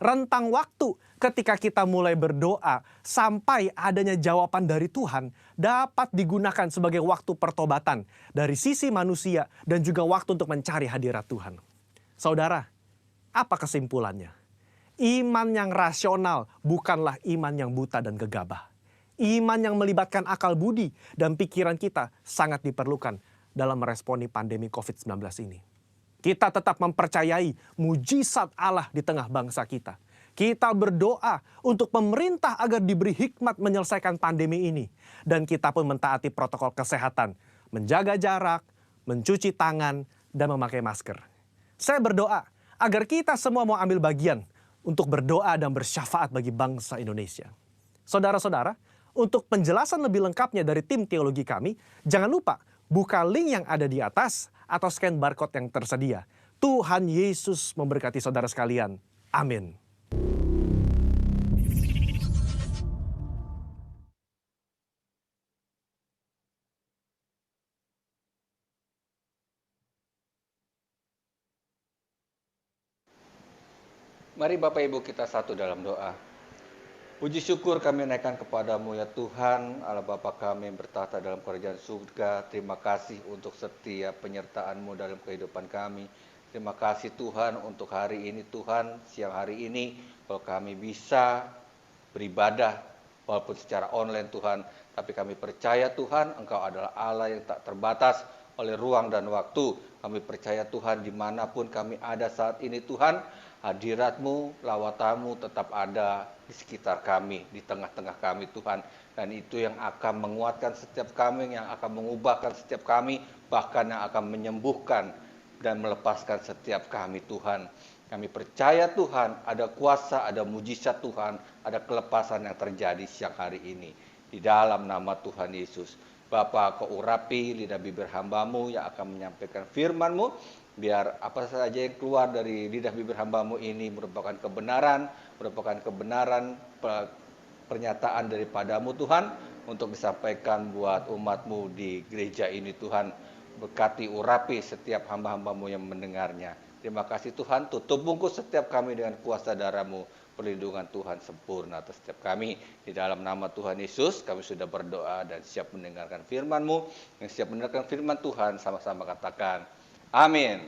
Rentang waktu ketika kita mulai berdoa sampai adanya jawaban dari Tuhan dapat digunakan sebagai waktu pertobatan dari sisi manusia dan juga waktu untuk mencari hadirat Tuhan. Saudara, apa kesimpulannya? Iman yang rasional bukanlah iman yang buta dan gegabah. Iman yang melibatkan akal budi dan pikiran kita sangat diperlukan dalam meresponi pandemi COVID-19 ini. Kita tetap mempercayai mujizat Allah di tengah bangsa kita. Kita berdoa untuk pemerintah agar diberi hikmat menyelesaikan pandemi ini. Dan kita pun mentaati protokol kesehatan, menjaga jarak, mencuci tangan, dan memakai masker. Saya berdoa agar kita semua mau ambil bagian untuk berdoa dan bersyafaat bagi bangsa Indonesia. Saudara-saudara, untuk penjelasan lebih lengkapnya dari tim teologi kami, jangan lupa buka link yang ada di atas atau scan barcode yang tersedia. Tuhan Yesus memberkati saudara sekalian. Amin. Mari Bapak Ibu kita satu dalam doa. Puji syukur kami naikkan kepadamu ya Tuhan, Allah Bapa kami yang bertahta dalam kerajaan surga. Terima kasih untuk setiap penyertaan-Mu dalam kehidupan kami. Terima kasih Tuhan untuk hari ini Tuhan, siang hari ini. Kalau kami bisa beribadah walaupun secara online Tuhan. Tapi kami percaya Tuhan Engkau adalah Allah yang tak terbatas oleh ruang dan waktu. Kami percaya Tuhan dimanapun kami ada saat ini Tuhan, hadirat-Mu, lawatan-Mu tetap ada di sekitar kami, di tengah-tengah kami Tuhan. Dan itu yang akan menguatkan setiap kami, yang akan mengubahkan setiap kami, bahkan yang akan menyembuhkan dan melepaskan setiap kami Tuhan. Kami percaya Tuhan ada kuasa, ada mujizat Tuhan, ada kelepasan yang terjadi siang hari ini. Di dalam nama Tuhan Yesus. Bapa, Kau urapi lidah bibir hamba-Mu yang akan menyampaikan firman-Mu. Biar apa saja yang keluar dari lidah bibir hamba-Mu ini merupakan kebenaran pernyataan daripada-Mu Tuhan. Untuk disampaikan buat umat-Mu di gereja ini Tuhan. Berkati urapi setiap hamba-hamba-Mu yang mendengarnya. Terima kasih Tuhan, tutup bungkus setiap kami dengan kuasa darah-Mu. Perlindungan Tuhan sempurna atas setiap kami. Di dalam nama Tuhan Yesus kami sudah berdoa dan siap mendengarkan firman-Mu. Yang siap mendengarkan firman Tuhan sama-sama katakan amin.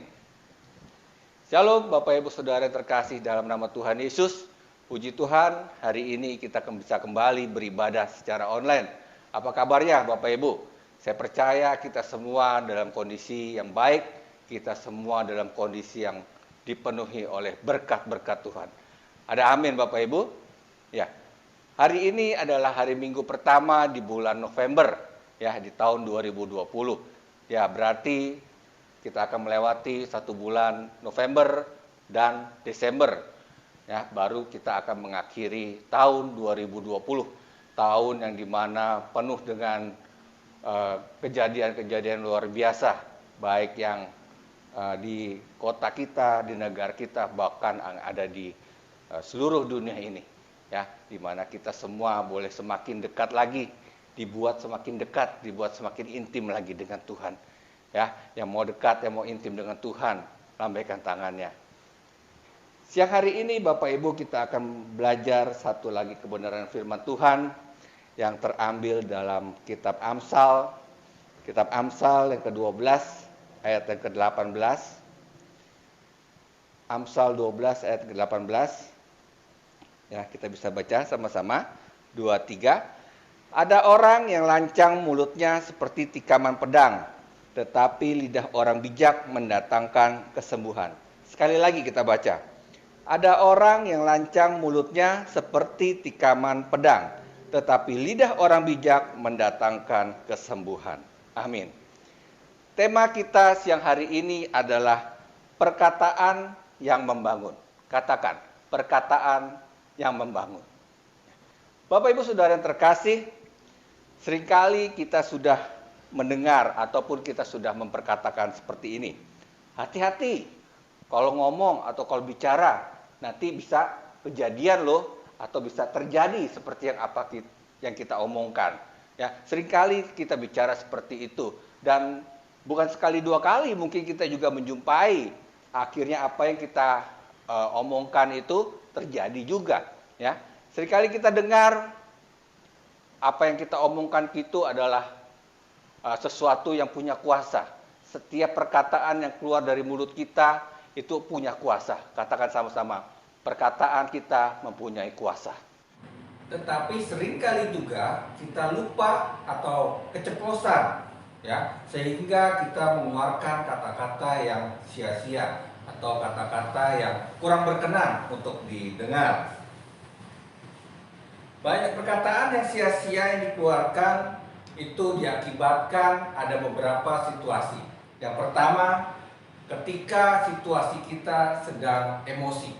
Shalom Bapak Ibu Saudara yang terkasih dalam nama Tuhan Yesus. Puji Tuhan, hari ini kita bisa kembali beribadah secara online. Apa kabarnya Bapak Ibu? Saya percaya kita semua dalam kondisi yang baik, kita semua dalam kondisi yang dipenuhi oleh berkat-berkat Tuhan. Ada amin Bapak Ibu? Ya. Hari ini adalah hari Minggu pertama di bulan November ya di tahun 2020. Ya, berarti kita akan melewati 1 bulan November dan Desember. Ya, baru kita akan mengakhiri tahun 2020, tahun yang dimana penuh dengan kejadian-kejadian luar biasa, baik yang di kota kita, di negara kita, bahkan yang ada di seluruh dunia ini, ya, dimana kita semua boleh semakin dekat lagi, dibuat semakin dekat, dibuat semakin intim lagi dengan Tuhan. Ya, yang mau dekat, yang mau intim dengan Tuhan, lambaikan tangannya. Siang hari ini Bapak Ibu kita akan belajar satu lagi kebenaran firman Tuhan yang terambil dalam kitab Amsal yang ke-12 ayat yang ke-18. Amsal 12 ayat ke-18. Ya, kita bisa baca sama-sama. 2, 3. Ada orang yang lancang mulutnya seperti tikaman pedang, tetapi lidah orang bijak mendatangkan kesembuhan. Sekali lagi kita baca. Ada orang yang lancang mulutnya seperti tikaman pedang, tetapi lidah orang bijak mendatangkan kesembuhan. Amin. Tema kita siang hari ini adalah perkataan yang membangun. Katakan, perkataan yang membangun. Bapak Ibu Saudara yang terkasih, seringkali kita sudah mendengar ataupun kita sudah memperkatakan seperti ini. Hati-hati kalau ngomong atau kalau bicara, nanti bisa kejadian loh, atau bisa terjadi seperti yang kita omongkan. Ya, seringkali kita bicara seperti itu, dan bukan sekali dua kali mungkin kita juga menjumpai akhirnya apa yang kita omongkan itu terjadi juga. Ya, seringkali kita dengar apa yang kita omongkan itu adalah sesuatu yang punya kuasa. Setiap perkataan yang keluar dari mulut kita itu punya kuasa. Katakan sama-sama, perkataan kita mempunyai kuasa. Tetapi seringkali juga kita lupa atau keceplosan, ya, sehingga kita mengeluarkan kata-kata yang sia-sia atau kata-kata yang kurang berkenan untuk didengar. Banyak perkataan yang sia-sia yang dikeluarkan itu diakibatkan ada beberapa situasi. Yang pertama, ketika situasi kita sedang emosi,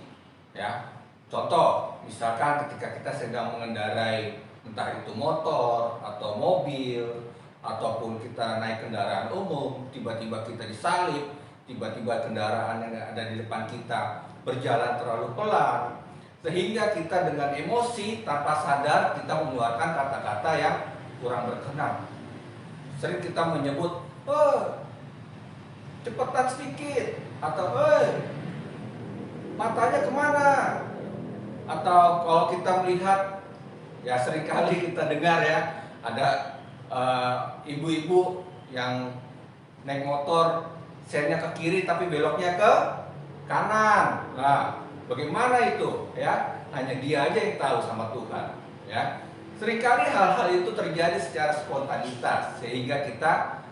ya. Contoh, misalkan ketika kita sedang mengendarai entah itu motor atau mobil ataupun kita naik kendaraan umum, tiba-tiba kita disalip, tiba-tiba kendaraan yang ada di depan kita berjalan terlalu pelan, sehingga kita dengan emosi tanpa sadar kita mengeluarkan kata-kata yang kurang berkenan. Sering kita menyebut, cepetan sedikit, atau matanya kemana? Atau kalau kita melihat, ya seringkali kita dengar ya, ada ibu-ibu yang naik motor, sennya ke kiri tapi beloknya ke kanan. Nah, bagaimana itu? Ya, hanya dia aja yang tahu sama Tuhan. Ya, seringkali hal-hal itu terjadi secara spontanitas sehingga kita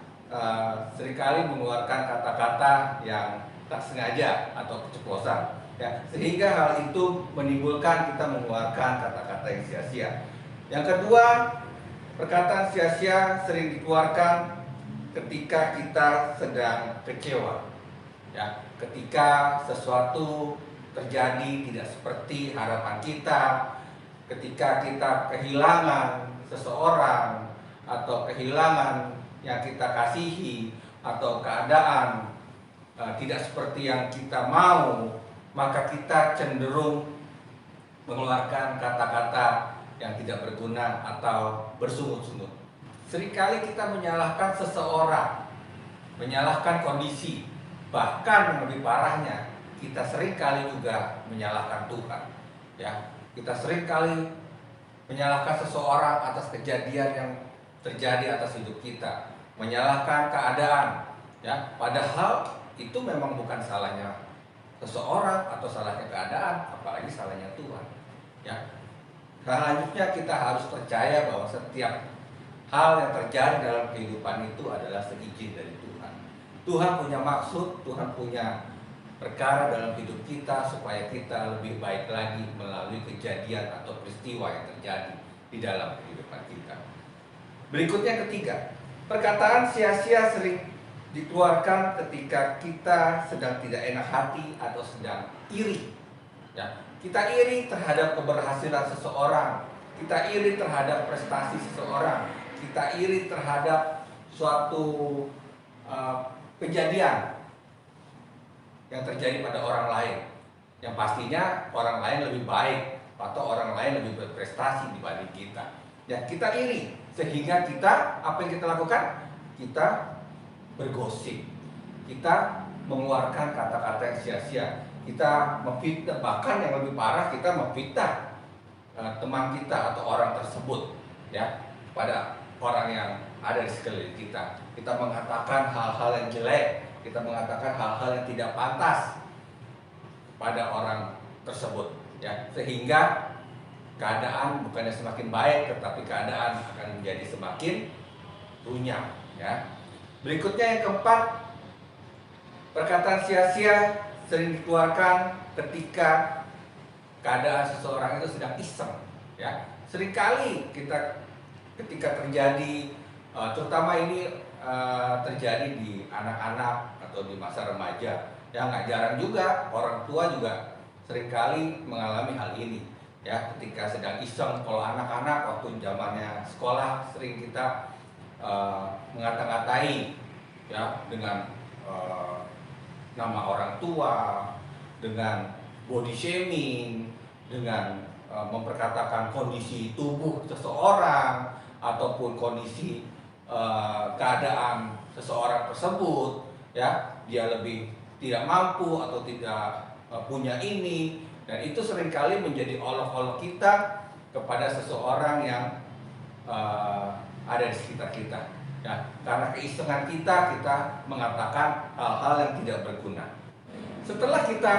seringkali mengeluarkan kata-kata yang tak sengaja atau keceplosan. Ya, sehingga hal itu menimbulkan kita mengeluarkan kata-kata yang sia-sia. Yang kedua, perkataan sia-sia sering dikeluarkan ketika kita sedang kecewa. Ya, ketika sesuatu terjadi tidak seperti harapan kita, ketika kita kehilangan seseorang atau kehilangan yang kita kasihi atau keadaan tidak seperti yang kita mau, maka kita cenderung mengeluarkan kata-kata yang tidak berguna atau bersungut-sungut. Seringkali kita menyalahkan seseorang, menyalahkan kondisi, bahkan yang lebih parahnya kita seringkali juga menyalahkan Tuhan. Ya, kita seringkali menyalahkan seseorang atas kejadian yang terjadi atas hidup kita, menyalahkan keadaan. Ya, padahal itu memang bukan salahnya seseorang atau salahnya keadaan, apalagi salahnya Tuhan. Ya. Selanjutnya kita harus percaya bahwa setiap hal yang terjadi dalam kehidupan itu adalah seizin dari Tuhan. Tuhan punya maksud, Tuhan punya perkara dalam hidup kita supaya kita lebih baik lagi melalui kejadian atau peristiwa yang terjadi di dalam kehidupan kita. Berikutnya ketiga, perkataan sia-sia sering dikeluarkan ketika kita sedang tidak enak hati atau sedang iri. Ya, kita iri terhadap keberhasilan seseorang, kita iri terhadap prestasi seseorang, kita iri terhadap suatu kejadian yang terjadi pada orang lain, yang pastinya orang lain lebih baik atau orang lain lebih berprestasi dibanding kita. Ya, kita iri sehingga kita apa yang kita lakukan? Kita bergosip, kita mengeluarkan kata-kata yang sia-sia, kita memfitnah, bahkan yang lebih parah kita memfitnah teman kita atau orang tersebut, ya, pada orang yang ada di sekeliling kita. Kita mengatakan hal-hal yang jelek, kita mengatakan hal-hal yang tidak pantas pada orang tersebut, ya, sehingga keadaan bukannya semakin baik, tetapi keadaan akan menjadi semakin runyam, ya. Berikutnya yang keempat, perkataan sia-sia sering dikeluarkan ketika keadaan seseorang itu sedang iseng, ya. Seringkali kita ketika terjadi, terutama ini terjadi di anak-anak atau di masa remaja, ya, nggak jarang juga orang tua juga seringkali mengalami hal ini, ya, ketika sedang iseng. Kalau anak-anak waktu zamannya sekolah sering kita mengata-ngatai, ya, dengan nama orang tua, dengan body shaming, dengan memperkatakan kondisi tubuh seseorang ataupun kondisi keadaan seseorang tersebut, ya, dia lebih tidak mampu atau tidak punya ini, dan itu seringkali menjadi olok-olok kita kepada seseorang yang ada di sekitar kita, ya, karena keisengan kita mengatakan hal-hal yang tidak berguna. Setelah kita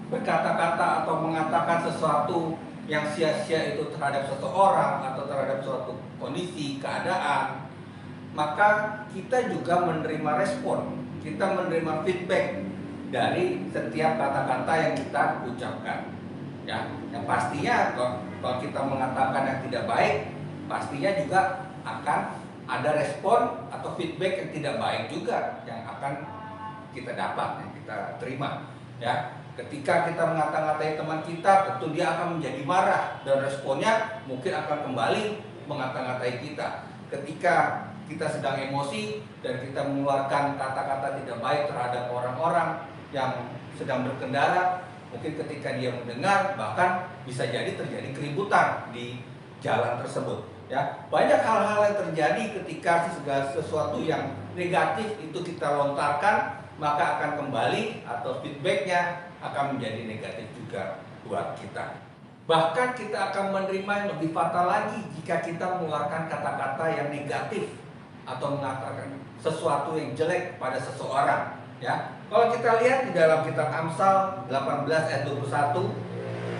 berkata-kata atau mengatakan sesuatu yang sia-sia itu terhadap seseorang atau terhadap suatu kondisi, keadaan, maka kita juga menerima respon, kita menerima feedback dari setiap kata-kata yang kita ucapkan, ya. Yang pastinya kalau kita mengatakan yang tidak baik, pastinya juga akan ada respon atau feedback yang tidak baik juga yang akan kita dapat, yang kita terima, ya. Ketika kita mengata-ngatai teman kita, tentu dia akan menjadi marah dan responnya mungkin akan kembali mengata-ngatai kita. Ketika kita sedang emosi dan kita mengeluarkan kata-kata tidak baik terhadap orang-orang yang sedang berkendara, mungkin ketika dia mendengar bahkan bisa jadi terjadi keributan di jalan tersebut, ya. Banyak hal-hal yang terjadi ketika segala sesuatu yang negatif itu kita lontarkan, maka akan kembali atau feedbacknya akan menjadi negatif juga buat kita. Bahkan kita akan menerima yang lebih fatal lagi jika kita mengeluarkan kata-kata yang negatif atau mengatakan sesuatu yang jelek pada seseorang, ya. Kalau kita lihat di dalam kitab Amsal 18 ayat 21,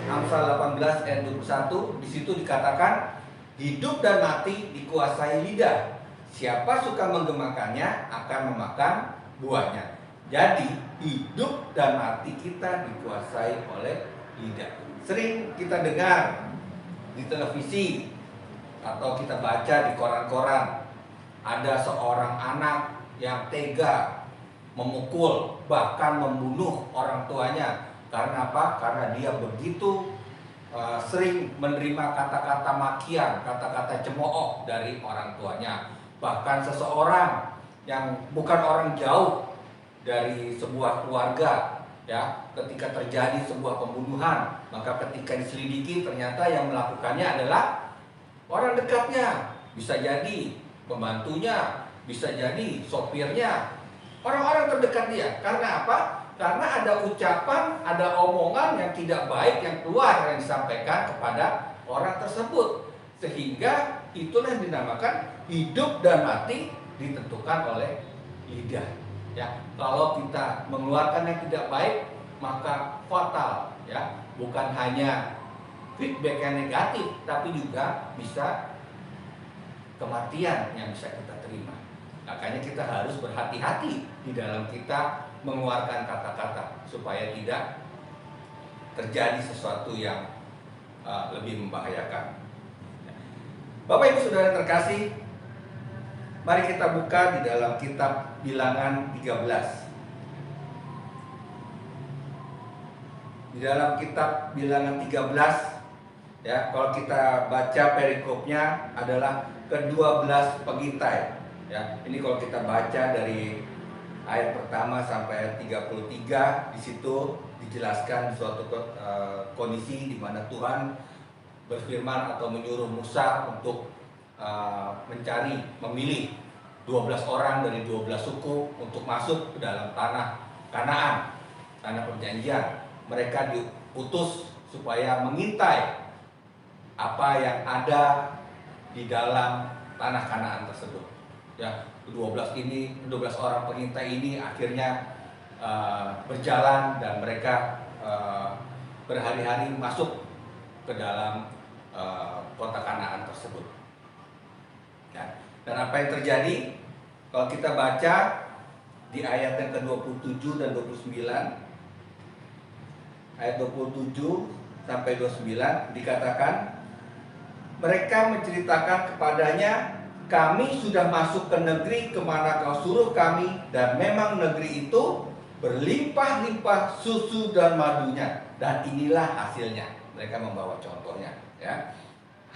Amsal 18 ayat 21, di situ dikatakan hidup dan mati dikuasai lidah. Siapa suka menggemakannya akan memakan buahnya. Jadi hidup dan mati kita dikuasai oleh lidah. Sering kita dengar di televisi atau kita baca di koran-koran, ada seorang anak yang tega memukul bahkan membunuh orang tuanya. Karena apa? Karena dia begitu sering menerima kata-kata makian, kata-kata cemooh dari orang tuanya. Bahkan seseorang yang bukan orang jauh dari sebuah keluarga, ya, ketika terjadi sebuah pembunuhan, maka ketika diselidiki ternyata yang melakukannya adalah orang dekatnya, bisa jadi pembantunya, bisa jadi sopirnya, orang-orang terdekat dia. Karena apa? Karena ada ucapan, ada omongan yang tidak baik yang keluar, yang disampaikan kepada orang tersebut, sehingga itulah yang dinamakan hidup dan mati ditentukan oleh lidah, ya. Kalau kita mengeluarkan yang tidak baik, maka fatal, ya. Bukan hanya feedback yang negatif, tapi juga bisa kematian yang bisa kita terima. Makanya kita harus berhati-hati di dalam kita mengeluarkan kata-kata supaya tidak terjadi sesuatu yang lebih membahayakan. Bapak Ibu Saudara terkasih, mari kita buka di dalam kitab Bilangan 13. Di dalam kitab Bilangan 13, ya, kalau kita baca perikopnya adalah ke-12 pengintai. Ya, ini kalau kita baca dari ayat pertama sampai ayat 33, di situ dijelaskan suatu kondisi di mana Tuhan berfirman atau menyuruh Musa untuk memilih 12 orang dari 12 suku untuk masuk ke dalam tanah Kanaan, tanah perjanjian. Mereka diutus supaya mengintai apa yang ada di dalam tanah Kanaan tersebut. Ya, 12 orang pengintai ini akhirnya berjalan dan mereka berhari-hari masuk ke dalam kota Kanaan tersebut. Ya. Dan apa yang terjadi? Kalau kita baca di ayat yang ke-27 dan 29, ayat 27 sampai 29 dikatakan, mereka menceritakan kepadanya, kami sudah masuk ke negeri kemana kau suruh kami, dan memang negeri itu berlimpah-limpah susu dan madunya, dan inilah hasilnya. Mereka membawa contohnya, ya.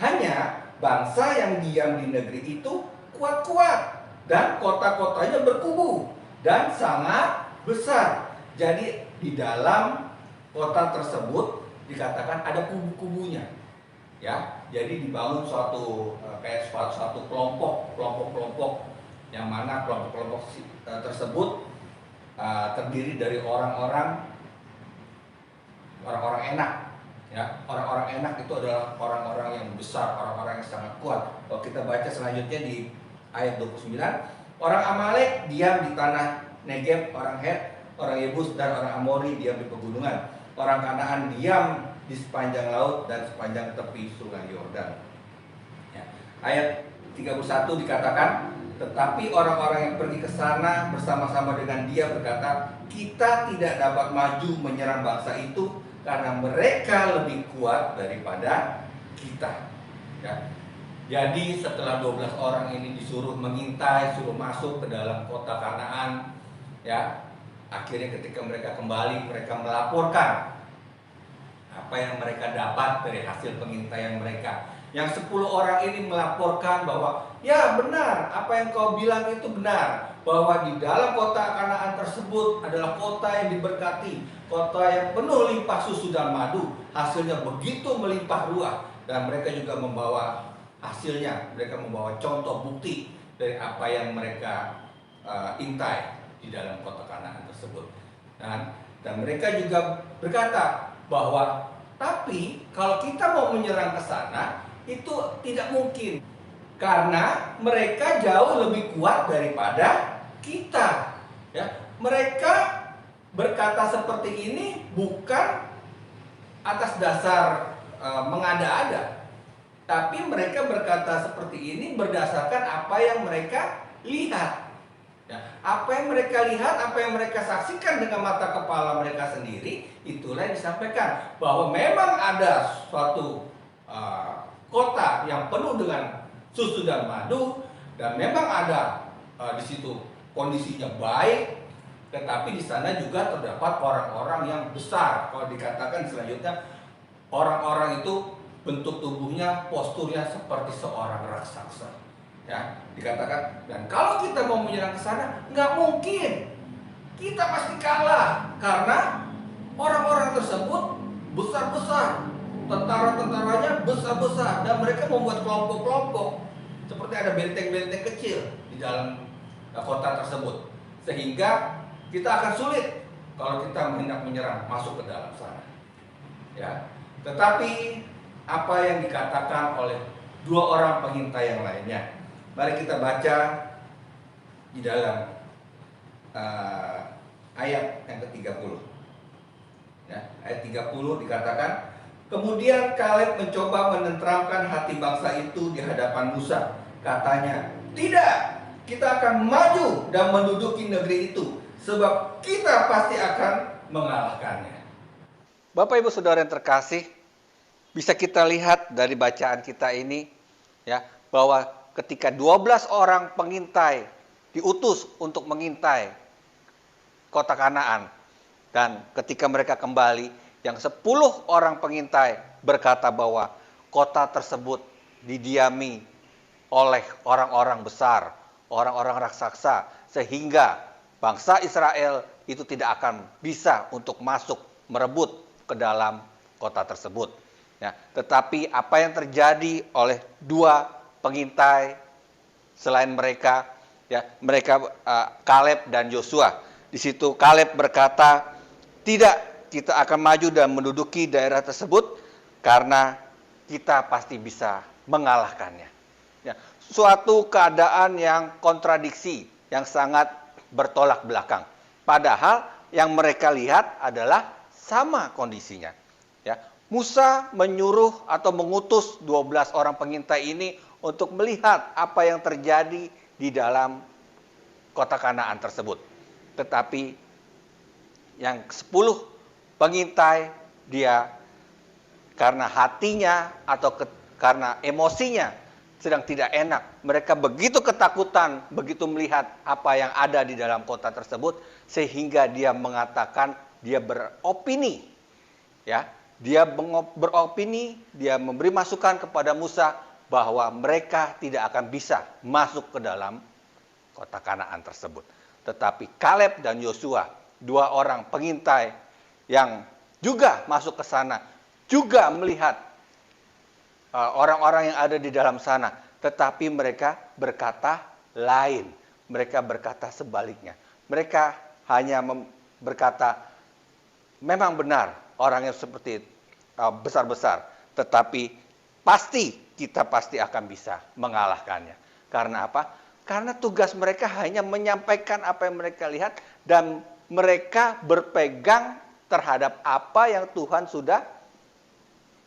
Hanya bangsa yang diam di negeri itu kuat-kuat, dan kota-kotanya berkubu dan sangat besar. Jadi di dalam kota tersebut dikatakan ada kubu-kubunya, ya. Jadi dibangun suatu kelompok-kelompok yang mana kelompok-kelompok tersebut terdiri dari orang-orang enak, ya. Orang-orang enak itu adalah orang-orang yang besar, orang-orang yang sangat kuat. Kalau kita baca selanjutnya di ayat 29, orang Amalek diam di tanah Negeb, orang Het, orang Yebus dan orang Amori diam di pegunungan. Orang Kanaan diam di sepanjang laut dan sepanjang tepi sungai Yordan. Ya. Ayat 31 dikatakan, tetapi orang-orang yang pergi ke sana bersama-sama dengan dia berkata, kita tidak dapat maju menyerang bangsa itu karena mereka lebih kuat daripada kita. Ya. Jadi setelah 12 orang ini disuruh mengintai, suruh masuk ke dalam kota Kanaan, ya, akhirnya ketika mereka kembali, mereka melaporkan apa yang mereka dapat dari hasil pengintaian mereka. Yang 10 orang ini melaporkan bahwa, ya benar, apa yang kau bilang itu benar, bahwa di dalam kota Kanaan tersebut adalah kota yang diberkati, kota yang penuh limpah susu dan madu, hasilnya begitu melimpah ruah. Dan mereka juga membawa hasilnya, mereka membawa contoh bukti dari apa yang mereka intai di dalam kota Kanaan tersebut. Dan mereka juga berkata bahwa, tapi kalau kita mau menyerang ke sana itu tidak mungkin karena mereka jauh lebih kuat daripada kita. Ya, mereka berkata seperti ini bukan atas dasar mengada-ada, tapi mereka berkata seperti ini berdasarkan apa yang mereka lihat. Ya, apa yang mereka lihat, apa yang mereka saksikan dengan mata kepala mereka sendiri, itulah yang disampaikan. Bahwa memang ada suatu kota yang penuh dengan susu dan madu, dan memang ada di situ kondisinya baik, tetapi di sana juga terdapat orang-orang yang besar. Kalau dikatakan selanjutnya, orang-orang itu bentuk tubuhnya, posturnya seperti seorang raksasa. Ya, dikatakan, dan kalau kita mau menyerang ke sana, nggak mungkin, kita pasti kalah karena orang-orang tersebut besar-besar, tentara-tentaranya besar-besar, dan mereka membuat kelompok-kelompok seperti ada benteng-benteng kecil di dalam kota tersebut, sehingga kita akan sulit kalau kita hendak menyerang masuk ke dalam sana. Ya, tetapi apa yang dikatakan oleh 2 orang pengintai yang lainnya, mari kita baca di dalam ayat yang ke-30. Ya, ayat 30 dikatakan, Kemudian Kaleb mencoba menenteramkan hati bangsa itu di hadapan Musa. Katanya, "Tidak, kita akan maju dan menduduki negeri itu, sebab kita pasti akan mengalahkannya." Bapak Ibu Saudara yang terkasih, bisa kita lihat dari bacaan kita ini ya, bahwa ketika 12 orang pengintai diutus untuk mengintai kota Kanaan, dan ketika mereka kembali, yang 10 orang pengintai berkata bahwa kota tersebut didiami oleh orang-orang besar, orang-orang raksasa, sehingga bangsa Israel itu tidak akan bisa untuk masuk merebut ke dalam kota tersebut. Ya, tetapi apa yang terjadi oleh 2 pengintai selain mereka, ya, Kaleb dan Yosua. Di situ Kaleb berkata, "Tidak, kita akan maju dan menduduki daerah tersebut karena kita pasti bisa mengalahkannya." Ya, suatu keadaan yang kontradiksi, yang sangat bertolak belakang. Padahal yang mereka lihat adalah sama kondisinya. Ya, Musa menyuruh atau mengutus 12 orang pengintai ini untuk melihat apa yang terjadi di dalam kota Kanaan tersebut. Tetapi yang 10 pengintai, dia karena hatinya atau karena emosinya sedang tidak enak, mereka begitu ketakutan begitu melihat apa yang ada di dalam kota tersebut, sehingga dia mengatakan, dia beropini, ya, dia beropini, dia memberi masukan kepada Musa bahwa mereka tidak akan bisa masuk ke dalam kota Kanaan tersebut. Tetapi Kaleb dan Yosua, 2 orang pengintai yang juga masuk ke sana, juga melihat orang-orang yang ada di dalam sana, tetapi mereka berkata lain, mereka berkata sebaliknya. Mereka hanya berkata, memang benar orang yang seperti besar-besar, tetapi kita pasti akan bisa mengalahkannya. Karena apa? Karena tugas mereka hanya menyampaikan apa yang mereka lihat, dan mereka berpegang terhadap apa yang Tuhan sudah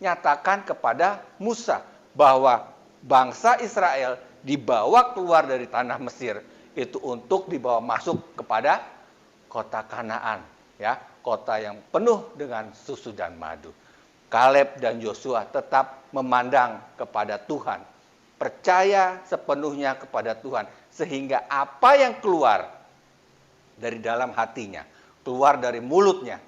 nyatakan kepada Musa, bahwa bangsa Israel dibawa keluar dari tanah Mesir itu untuk dibawa masuk kepada kota Kanaan, ya, kota yang penuh dengan susu dan madu. Kaleb dan Yosua tetap memandang kepada Tuhan, percaya sepenuhnya kepada Tuhan, sehingga apa yang keluar dari dalam hatinya, keluar dari mulutnya,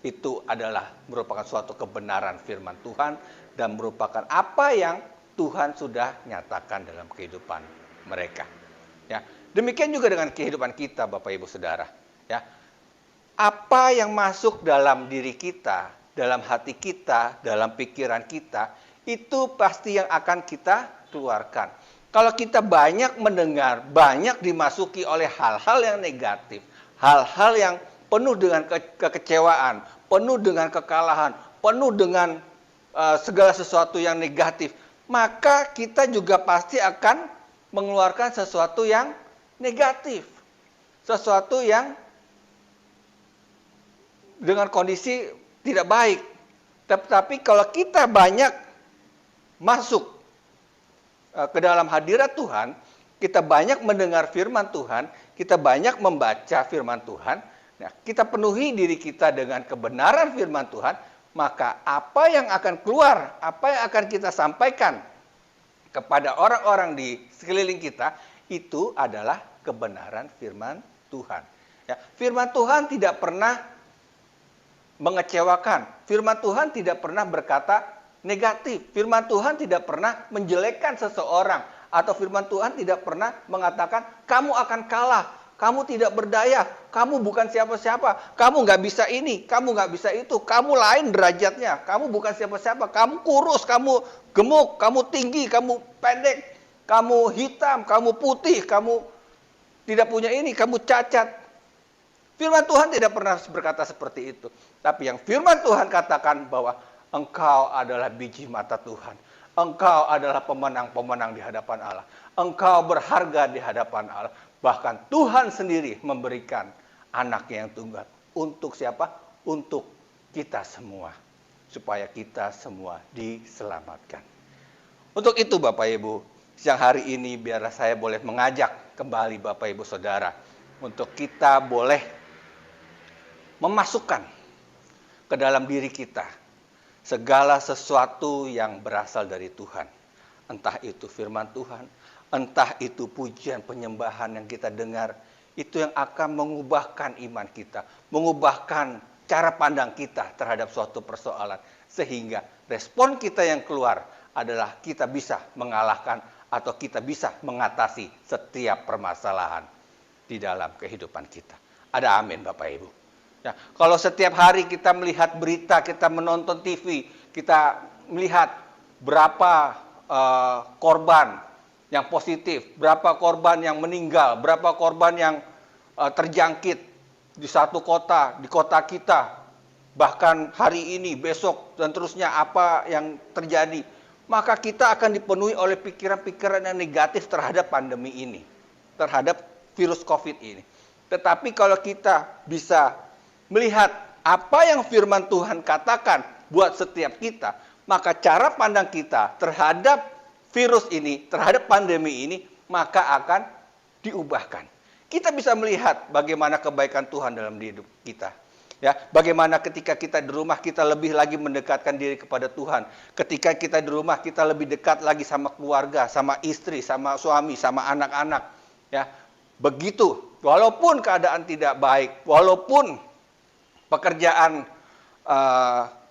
itu adalah merupakan suatu kebenaran firman Tuhan dan merupakan apa yang Tuhan sudah nyatakan dalam kehidupan mereka. Ya, demikian juga dengan kehidupan kita, Bapak Ibu Saudara. Ya, apa yang masuk dalam diri kita, dalam hati kita, dalam pikiran kita, itu pasti yang akan kita keluarkan. Kalau kita banyak mendengar, banyak dimasuki oleh hal-hal yang negatif, hal-hal yang penuh dengan kekecewaan, penuh dengan kekalahan, penuh dengan segala sesuatu yang negatif, maka kita juga pasti akan mengeluarkan sesuatu yang negatif, sesuatu yang dengan kondisi tidak baik. Tetapi kalau kita banyak masuk ke dalam hadirat Tuhan, kita banyak mendengar firman Tuhan, kita banyak membaca firman Tuhan, nah, kita penuhi diri kita dengan kebenaran firman Tuhan, maka apa yang akan keluar, apa yang akan kita sampaikan kepada orang-orang di sekeliling kita, itu adalah kebenaran firman Tuhan. Ya, firman Tuhan tidak pernah mengecewakan, firman Tuhan tidak pernah berkata negatif, firman Tuhan tidak pernah menjelekkan seseorang, atau firman Tuhan tidak pernah mengatakan kamu akan kalah, kamu tidak berdaya, kamu bukan siapa-siapa, kamu nggak bisa ini, kamu nggak bisa itu, kamu lain derajatnya, kamu bukan siapa-siapa, kamu kurus, kamu gemuk, kamu tinggi, kamu pendek, kamu hitam, kamu putih, kamu tidak punya ini, kamu cacat. Firman Tuhan tidak pernah berkata seperti itu. Tapi yang firman Tuhan katakan bahwa engkau adalah biji mata Tuhan. Engkau adalah pemenang-pemenang di hadapan Allah. Engkau berharga di hadapan Allah. Bahkan Tuhan sendiri memberikan anaknya yang tunggal. Untuk siapa? Untuk kita semua. supaya kita semua diselamatkan. Untuk itu Bapak Ibu, siang hari ini biarlah saya boleh mengajak kembali Bapak Ibu Saudara untuk kita boleh memasukkan ke dalam diri kita segala sesuatu yang berasal dari Tuhan. Entah itu firman Tuhan, entah itu pujian penyembahan yang kita dengar, itu yang akan mengubahkan iman kita, mengubahkan cara pandang kita terhadap suatu persoalan. Sehingga respon kita yang keluar adalah kita bisa mengalahkan atau kita bisa mengatasi setiap permasalahan di dalam kehidupan kita. Ada amin Bapak Ibu. Ya, kalau setiap hari kita melihat berita, kita menonton TV, kita melihat berapa korban yang positif, berapa korban yang meninggal, berapa korban yang terjangkit di satu kota, di kota kita, bahkan hari ini, besok, dan terusnya apa yang terjadi, maka kita akan dipenuhi oleh pikiran-pikiran yang negatif terhadap pandemi ini, terhadap virus COVID ini. Tetapi kalau kita bisa melihat apa yang firman Tuhan katakan buat setiap kita, maka cara pandang kita terhadap virus ini, terhadap pandemi ini, maka akan diubahkan. Kita bisa melihat bagaimana kebaikan Tuhan dalam hidup kita. Ya, bagaimana ketika kita di rumah kita lebih lagi mendekatkan diri kepada Tuhan. Ketika kita di rumah kita lebih dekat lagi sama keluarga, sama istri, sama suami, sama anak-anak. Ya, begitu. Walaupun keadaan tidak baik, walaupun pekerjaan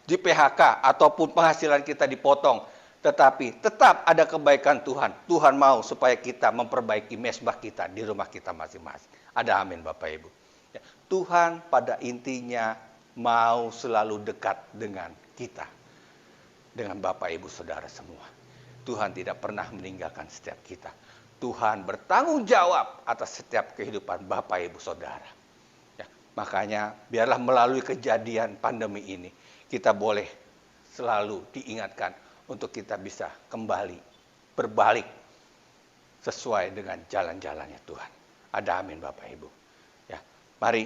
di PHK ataupun penghasilan kita dipotong, tetapi tetap ada kebaikan Tuhan. Tuhan mau supaya kita memperbaiki mesbah kita di rumah kita masing-masing. Ada amin Bapak Ibu. Ya, Tuhan pada intinya mau selalu dekat dengan kita, dengan Bapak Ibu Saudara semua. Tuhan tidak pernah meninggalkan setiap kita. Tuhan bertanggung jawab atas setiap kehidupan Bapak Ibu Saudara. Ya, makanya biarlah melalui kejadian pandemi ini kita boleh selalu diingatkan untuk kita bisa kembali berbalik sesuai dengan jalan-jalannya Tuhan. Ada amin Bapak Ibu. Ya, mari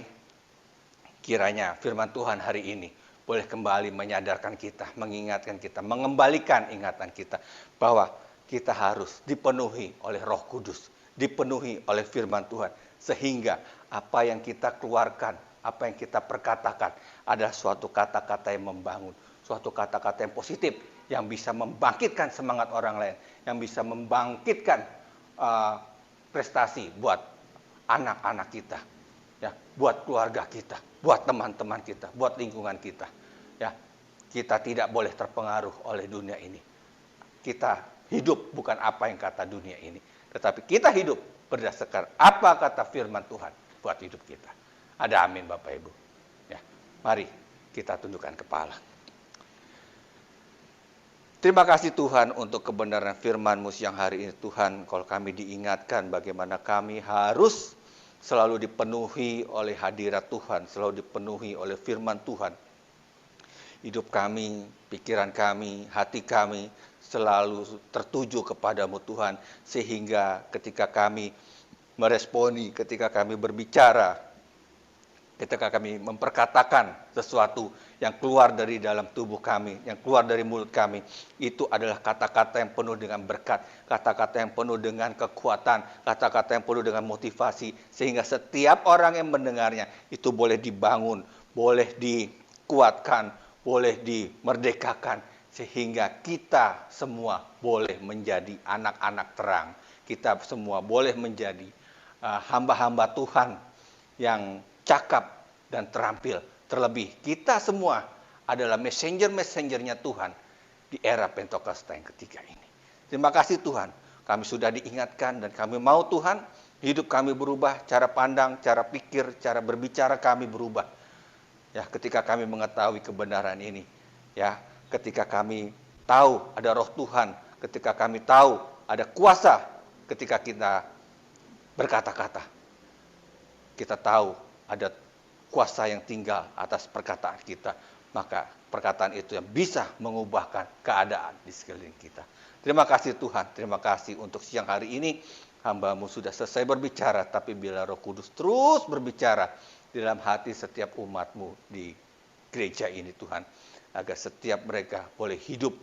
kiranya firman Tuhan hari ini boleh kembali menyadarkan kita, mengingatkan kita, mengembalikan ingatan kita bahwa kita harus dipenuhi oleh Roh Kudus, dipenuhi oleh firman Tuhan, sehingga apa yang kita keluarkan, apa yang kita perkatakan adalah suatu kata-kata yang membangun, suatu kata-kata yang positif, yang bisa membangkitkan semangat orang lain, yang bisa membangkitkan prestasi buat anak-anak kita, ya, buat keluarga kita, buat teman-teman kita, buat lingkungan kita. Ya, kita tidak boleh terpengaruh oleh dunia ini. Kita hidup bukan apa yang kata dunia ini, tetapi kita hidup berdasarkan apa kata firman Tuhan buat hidup kita. Ada amin Bapak Ibu. Ya, mari kita tundukkan kepala. Terima kasih Tuhan untuk kebenaran firman-Mu siang hari ini Tuhan. Kalau kami diingatkan bagaimana kami harus selalu dipenuhi oleh hadirat Tuhan, selalu dipenuhi oleh firman Tuhan. Hidup kami, pikiran kami, hati kami selalu tertuju kepadamu Tuhan. Sehingga ketika kami meresponi, ketika kami berbicara, ketika kami memperkatakan sesuatu yang keluar dari dalam tubuh kami, yang keluar dari mulut kami, itu adalah kata-kata yang penuh dengan berkat, kata-kata yang penuh dengan kekuatan, kata-kata yang penuh dengan motivasi, sehingga setiap orang yang mendengarnya itu boleh dibangun, boleh dikuatkan, boleh dimerdekakan, sehingga kita semua boleh menjadi anak-anak terang, kita semua boleh menjadi hamba-hamba Tuhan yang cakap dan terampil. Terlebih kita semua adalah messenger-messengernya Tuhan di era Pentakosta yang ketiga ini. Terima kasih Tuhan, kami sudah diingatkan dan kami mau Tuhan, hidup kami berubah, cara pandang, cara pikir, cara berbicara kami berubah. Ya, ketika kami mengetahui kebenaran ini, ya, ketika kami tahu ada Roh Tuhan, ketika kami tahu ada kuasa, ketika kita berkata-kata, kita tahu ada kuasa yang tinggal atas perkataan kita, maka perkataan itu yang bisa mengubahkan keadaan di sekeliling kita. Terima kasih Tuhan, terima kasih untuk siang hari ini. Hamba-Mu sudah selesai berbicara, tapi bila Roh Kudus terus berbicara di dalam hati setiap umat-Mu di gereja ini Tuhan, agar setiap mereka boleh hidup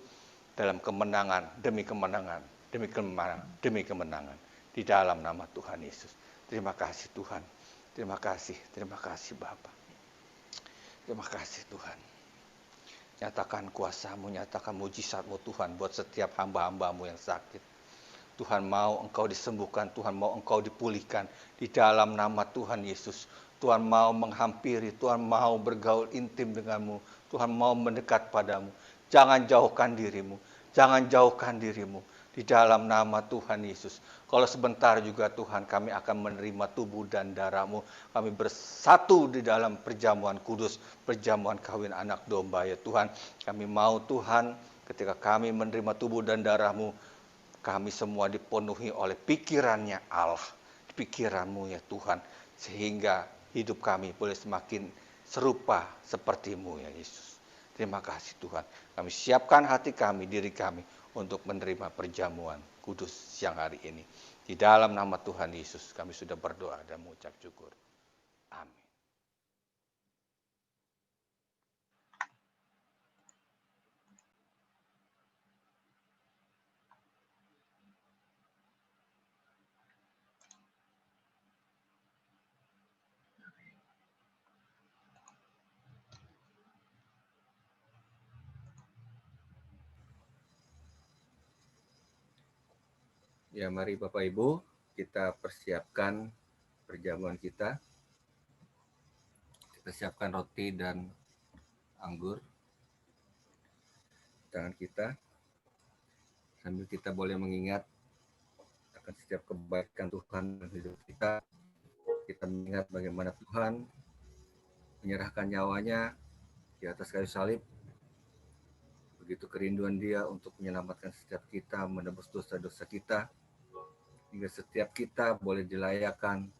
dalam kemenangan, demi kemenangan, demi kemenangan, demi kemenangan, di dalam nama Tuhan Yesus. Terima kasih Tuhan, terima kasih Bapa. Terima kasih Tuhan. Nyatakan kuasa-Mu, nyatakan mujizat-Mu Tuhan buat setiap hamba-hamba-Mu yang sakit. Tuhan mau Engkau disembuhkan, Tuhan mau Engkau dipulihkan di dalam nama Tuhan Yesus. Tuhan mau menghampiri, Tuhan mau bergaul intim denganmu, Tuhan mau mendekat padamu. Jangan jauhkan dirimu, jangan jauhkan dirimu di dalam nama Tuhan Yesus. Kalau sebentar juga Tuhan kami akan menerima tubuh dan darah-Mu. Kami bersatu di dalam perjamuan kudus, perjamuan kawin anak domba ya Tuhan. Kami mau Tuhan ketika kami menerima tubuh dan darah-Mu, kami semua dipenuhi oleh pikirannya Allah, pikiran-Mu ya Tuhan. Sehingga hidup kami boleh semakin serupa seperti-Mu ya Yesus. Terima kasih Tuhan. Kami siapkan hati kami, diri kami untuk menerima perjamuan kudus siang hari ini. Di dalam nama Tuhan Yesus kami sudah berdoa dan mengucap syukur. Amin. Ya, mari Bapak Ibu, kita persiapkan perjamuan kita. Kita siapkan roti dan anggur di tangan kita. Sambil kita boleh mengingat akan setiap kebaikan Tuhan dalam hidup kita. Kita mengingat bagaimana Tuhan menyerahkan nyawanya di atas kayu salib. Begitu kerinduan Dia untuk menyelamatkan setiap kita, menebus dosa-dosa kita. Hingga setiap kita boleh dilayakkan,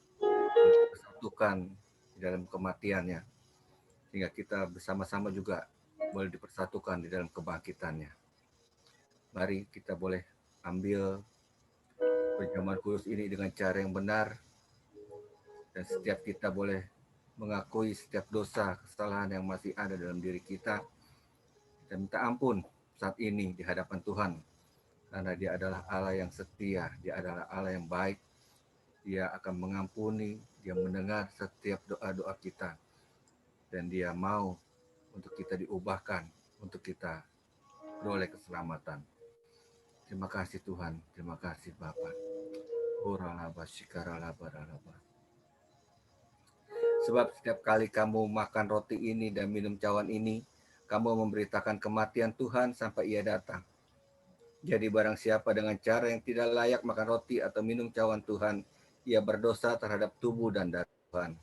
disatukan di dalam kematiannya. Sehingga kita bersama-sama juga boleh dipersatukan di dalam kebangkitannya. Mari kita boleh ambil perjamuan kudus ini dengan cara yang benar. Dan setiap kita boleh mengakui setiap dosa, kesalahan yang masih ada dalam diri kita. Dan minta ampun saat ini di hadapan Tuhan. Karena Dia adalah Allah yang setia, Dia adalah Allah yang baik. Dia akan mengampuni, Dia mendengar setiap doa-doa kita. Dan Dia mau untuk kita diubahkan, untuk kita beroleh keselamatan. Terima kasih Tuhan, terima kasih Bapa. Sebab setiap kali kamu makan roti ini dan minum cawan ini, kamu memberitakan kematian Tuhan sampai Ia datang. Jadi barang siapa dengan cara yang tidak layak makan roti atau minum cawan Tuhan, ia berdosa terhadap tubuh dan darah Tuhan.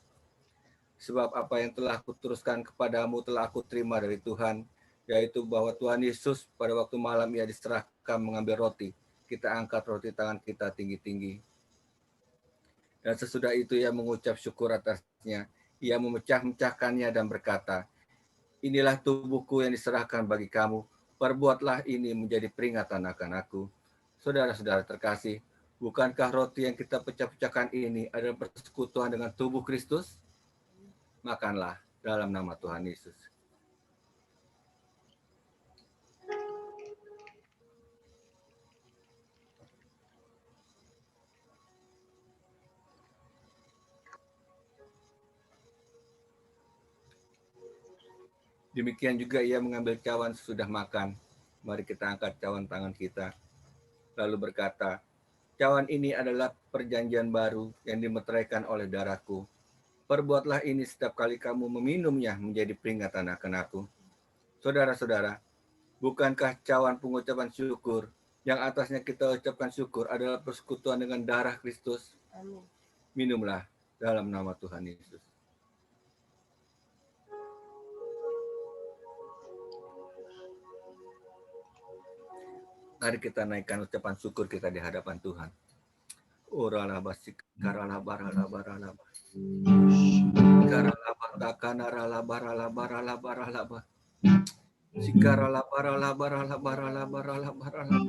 Sebab apa yang telah kuteruskan kepadamu telah aku terima dari Tuhan, yaitu bahwa Tuhan Yesus pada waktu malam Ia diserahkan mengambil roti. Kita angkat roti tangan kita tinggi-tinggi. Dan sesudah itu Ia mengucap syukur atasnya. Ia memecah-mecahkannya dan berkata, inilah tubuhku yang diserahkan bagi kamu. Perbuatlah ini menjadi peringatan akan aku. Saudara-saudara terkasih, bukankah roti yang kita pecah-pecahkan ini adalah persekutuan dengan tubuh Kristus? Makanlah dalam nama Tuhan Yesus. Demikian juga Ia mengambil cawan sesudah makan. Mari kita angkat cawan tangan kita. Lalu berkata, cawan ini adalah perjanjian baru yang dimeteraikan oleh darahku. Perbuatlah ini setiap kali kamu meminumnya menjadi peringatan akan aku. Saudara-saudara, bukankah cawan pengucapan syukur yang atasnya kita ucapkan syukur adalah persekutuan dengan darah Kristus? Amin. Minumlah dalam nama Tuhan Yesus. Mari kita naikkan ucapan syukur kita di hadapan Tuhan. Orala basik karala barala barala. Karala batakana rala barala barala barala. Sikarala barala barala barala barala barala.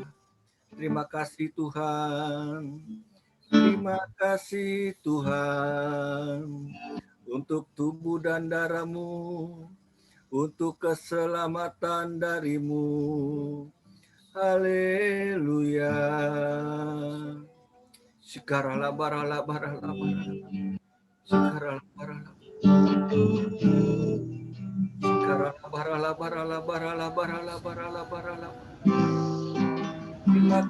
Terima kasih Tuhan. Terima kasih Tuhan untuk tubuh dan darah-Mu, untuk keselamatan darimu. Haleluya. Sikarala barala barala barala. Sikarala barala. Sikarala barala barala barala barala barala barala. Terima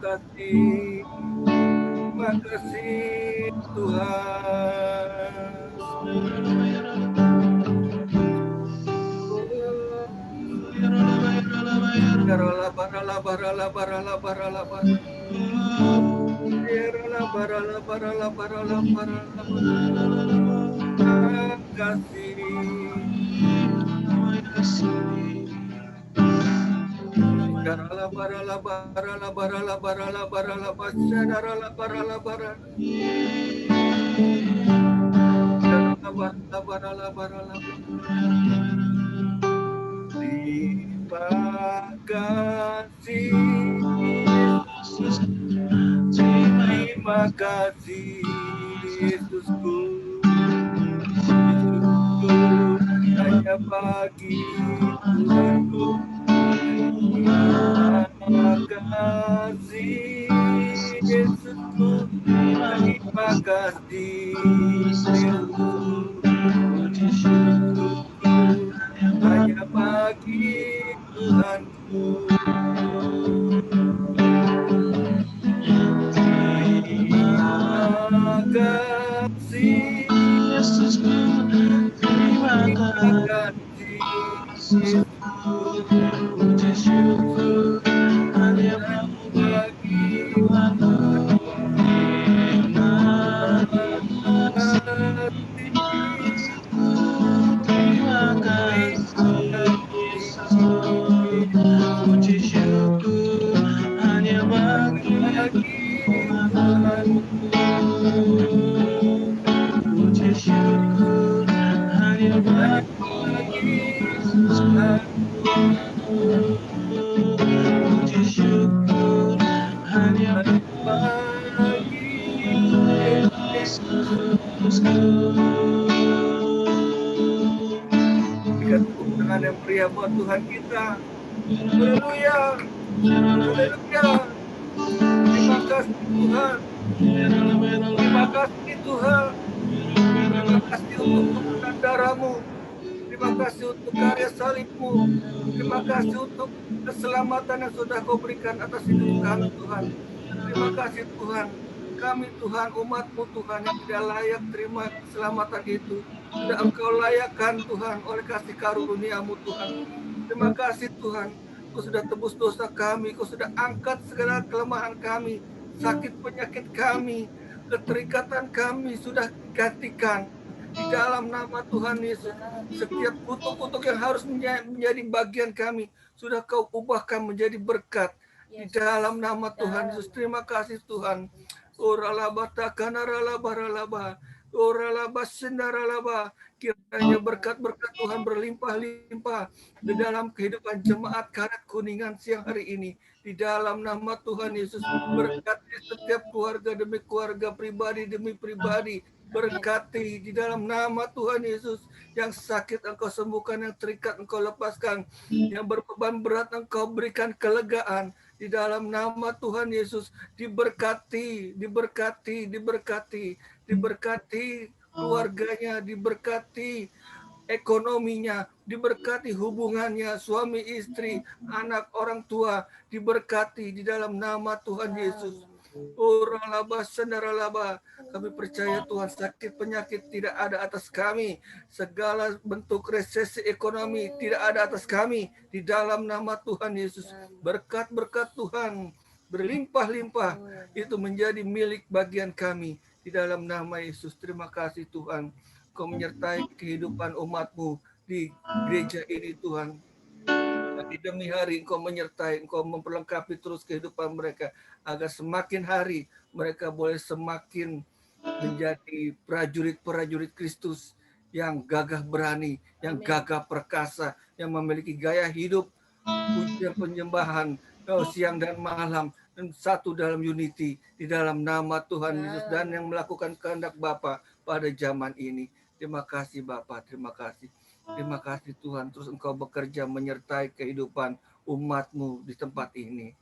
kasih Tuhan. Barala barala barala barala barala barala. Barala barala barala barala barala. Barala barala barala barala barala barala barala barala barala. Barala barala. Terima kasih Yesus. Terima kasih Yesusku. Hanya bagi Tuhanku. Terima kasih Yesusku. Terima kasih Yesusku. Hanya bagi Tuhanku. Terima kasih Yesusku. Terima kasih Yesusku. Puji syukur hanya bagi Tuhanku. Terima kasih Yesusku. Puji syukur hanya bagi Tuhanku. Puji syukur hanya bagi Tuhanku. Puji syukur hanya bagi Yesusku. Berikan tepuk tangan yang meriah buat Tuhan kita. Haleluya. Haleluya. Terima kasih Tuhan. Terima kasih Tuhan. Terima kasih untuk tubuhan darah-Mu. Terima kasih untuk karya salib-Mu. Terima kasih untuk keselamatan yang sudah Kau berikan atas hidup kami Tuhan. Terima kasih Tuhan. Kami Tuhan, umat-Mu Tuhan yang tidak layak terima keselamatan itu. Sudah Engkau layakkan Tuhan oleh kasih karunia-Mu Tuhan. Terima kasih Tuhan. Kau sudah tebus dosa kami. Kau sudah angkat segala kelemahan kami. Sakit penyakit kami. Keterikatan kami sudah digantikan. Di dalam nama Tuhan Yesus. Setiap kutuk-kutuk yang harus menjadi bagian kami. Sudah Kau ubahkan menjadi berkat. Di dalam nama Tuhan Yesus. Terima kasih Tuhan. Oralaba takanaralaba ralaba. Oralaba sendaralaba. Kiranya berkat-berkat Tuhan berlimpah-limpah di dalam kehidupan jemaat Karet Kuningan siang hari ini. Di dalam nama Tuhan Yesus, berkati setiap keluarga demi keluarga, pribadi demi pribadi. Berkati di dalam nama Tuhan Yesus. Yang sakit Engkau sembuhkan, yang terikat Engkau lepaskan, yang berbeban berat Engkau berikan kelegaan. Di dalam nama Tuhan Yesus, diberkati, diberkati, diberkati, diberkati keluarganya, diberkati ekonominya, diberkati hubungannya, suami istri, anak orang tua, diberkati di dalam nama Tuhan Yesus. Oralaba sendaralaba. Kami percaya Tuhan, sakit penyakit tidak ada atas kami. Segala bentuk resesi ekonomi tidak ada atas kami. Di dalam nama Tuhan Yesus. Berkat-berkat Tuhan berlimpah-limpah itu menjadi milik bagian kami. Di dalam nama Yesus. Terima kasih Tuhan. Kau menyertai kehidupan umat-Mu di gereja ini Tuhan. Hari demi hari Engkau menyertai, Engkau memperlengkapi terus kehidupan mereka. Agar semakin hari mereka boleh semakin menjadi prajurit-prajurit Kristus yang gagah berani, yang gagah perkasa, yang memiliki gaya hidup, pujian penyembahan siang dan malam, dan satu dalam unity di dalam nama Tuhan Yesus, dan yang melakukan kehendak Bapa pada zaman ini. Terima kasih Bapa, terima kasih. Terima kasih Tuhan, terus Engkau bekerja menyertai kehidupan umat-Mu di tempat ini.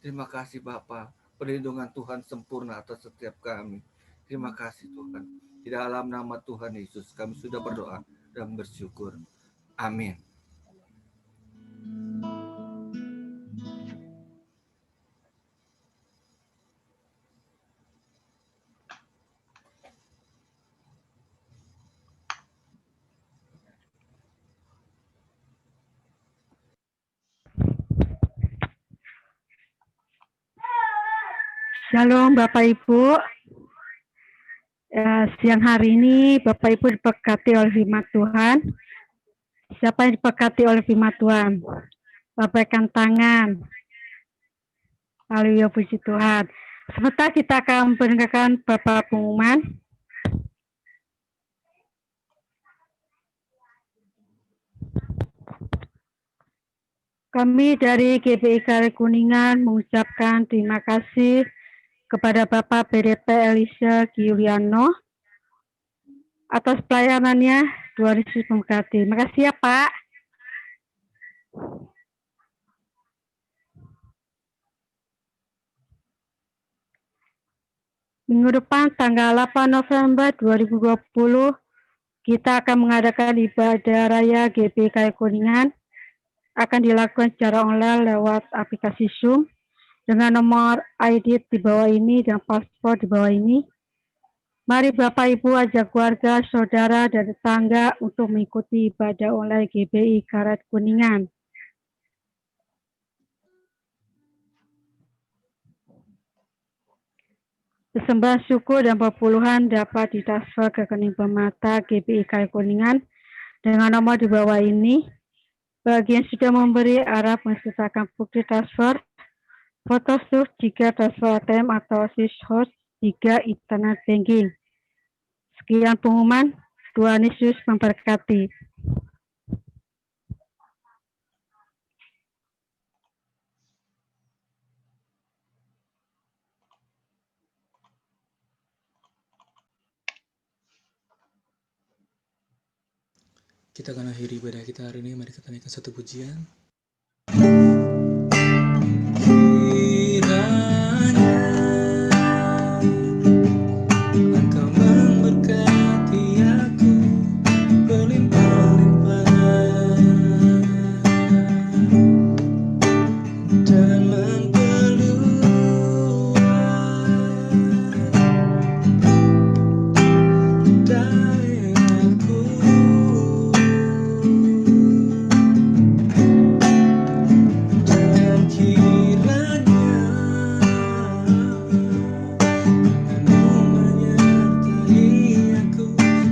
Terima kasih Bapa, perlindungan Tuhan sempurna atas setiap kami. Terima kasih Tuhan. Di dalam nama Tuhan Yesus kami sudah berdoa dan bersyukur. Amin. Shalom Bapak Ibu. Siang hari ini Bapak Ibu diberkati oleh firman Tuhan. Siapa yang diberkati oleh firman Tuhan? Lambaikan tangan. Haleluya, puji Tuhan. Sebentar kita akan mendengarkan beberapa pengumuman. Kami dari GBI Karet Kuningan mengucapkan terima kasih kepada Bapak BDP Elisha Giuliano atas pelayanannya. Tuhan Yesus memberkati. Terima kasih ya Pak. Minggu depan tanggal 8 November 2020 kita akan mengadakan ibadah raya GBI Karet Kuningan. Akan dilakukan secara online lewat aplikasi Zoom dengan nomor ID di bawah ini dan paspor di bawah ini. Mari Bapak Ibu ajak keluarga, saudara, dan tetangga untuk mengikuti ibadah online GBI Karet Kuningan. Persembahan syukur dan perpuluhan dapat ditransfer ke rekening permata GBI Karet Kuningan dengan nomor di bawah ini. Bagi yang sudah memberi, harap mensertakan bukti transfer, foto stuk jika transfer ATM atau swiss host jika internet banking. Sekian pengumuman. Tuhan Yesus memberkati. Kita akan akhiri ibadah kita hari ini. Mari kita naikkan satu pujian. Kiranya Engkau memberkati aku berlimpah-limpah dan memperluas daerahku. Dan kiranya Engkau menyertai aku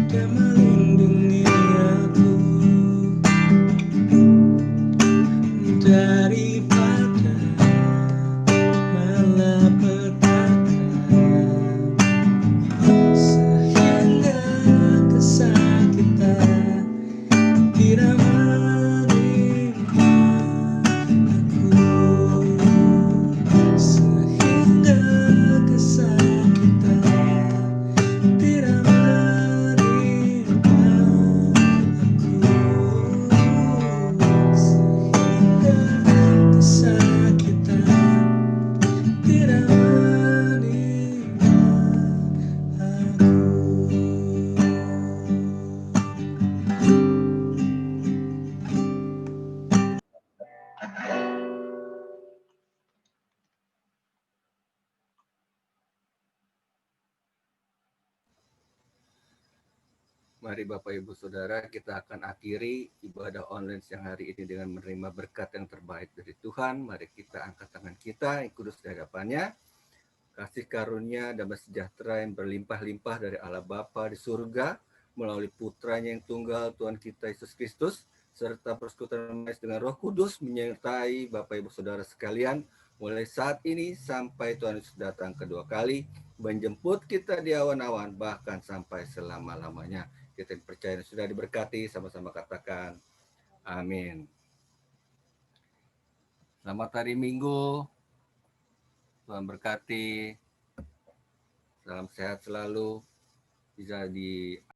dan melindungi aku daripada malapetaka, sehingga kesakitan tidak menimpa aku, sehingga kesakitan tidak menimpa aku, sehingga kesakitan tidak menimpa aku. Mari Bapak Ibu Saudara, kita akan akhiri ibadah online siang hari ini dengan menerima berkat yang terbaik dari Tuhan. Mari kita angkat tangan kita yang kudus di hadapannya. Kasih karunia dan sejahtera yang berlimpah-limpah dari Allah Bapa di surga melalui putranya yang tunggal Tuhan kita Yesus Kristus serta persekutuan dengan Roh Kudus menyertai Bapak Ibu Saudara sekalian mulai saat ini sampai Tuhan Yesus datang kedua kali menjemput kita di awan-awan bahkan sampai selama-lamanya. Kita yang percaya sudah diberkati, sama-sama katakan amin. Selamat hari Minggu. Tuhan berkati. Salam sehat selalu. Bisa di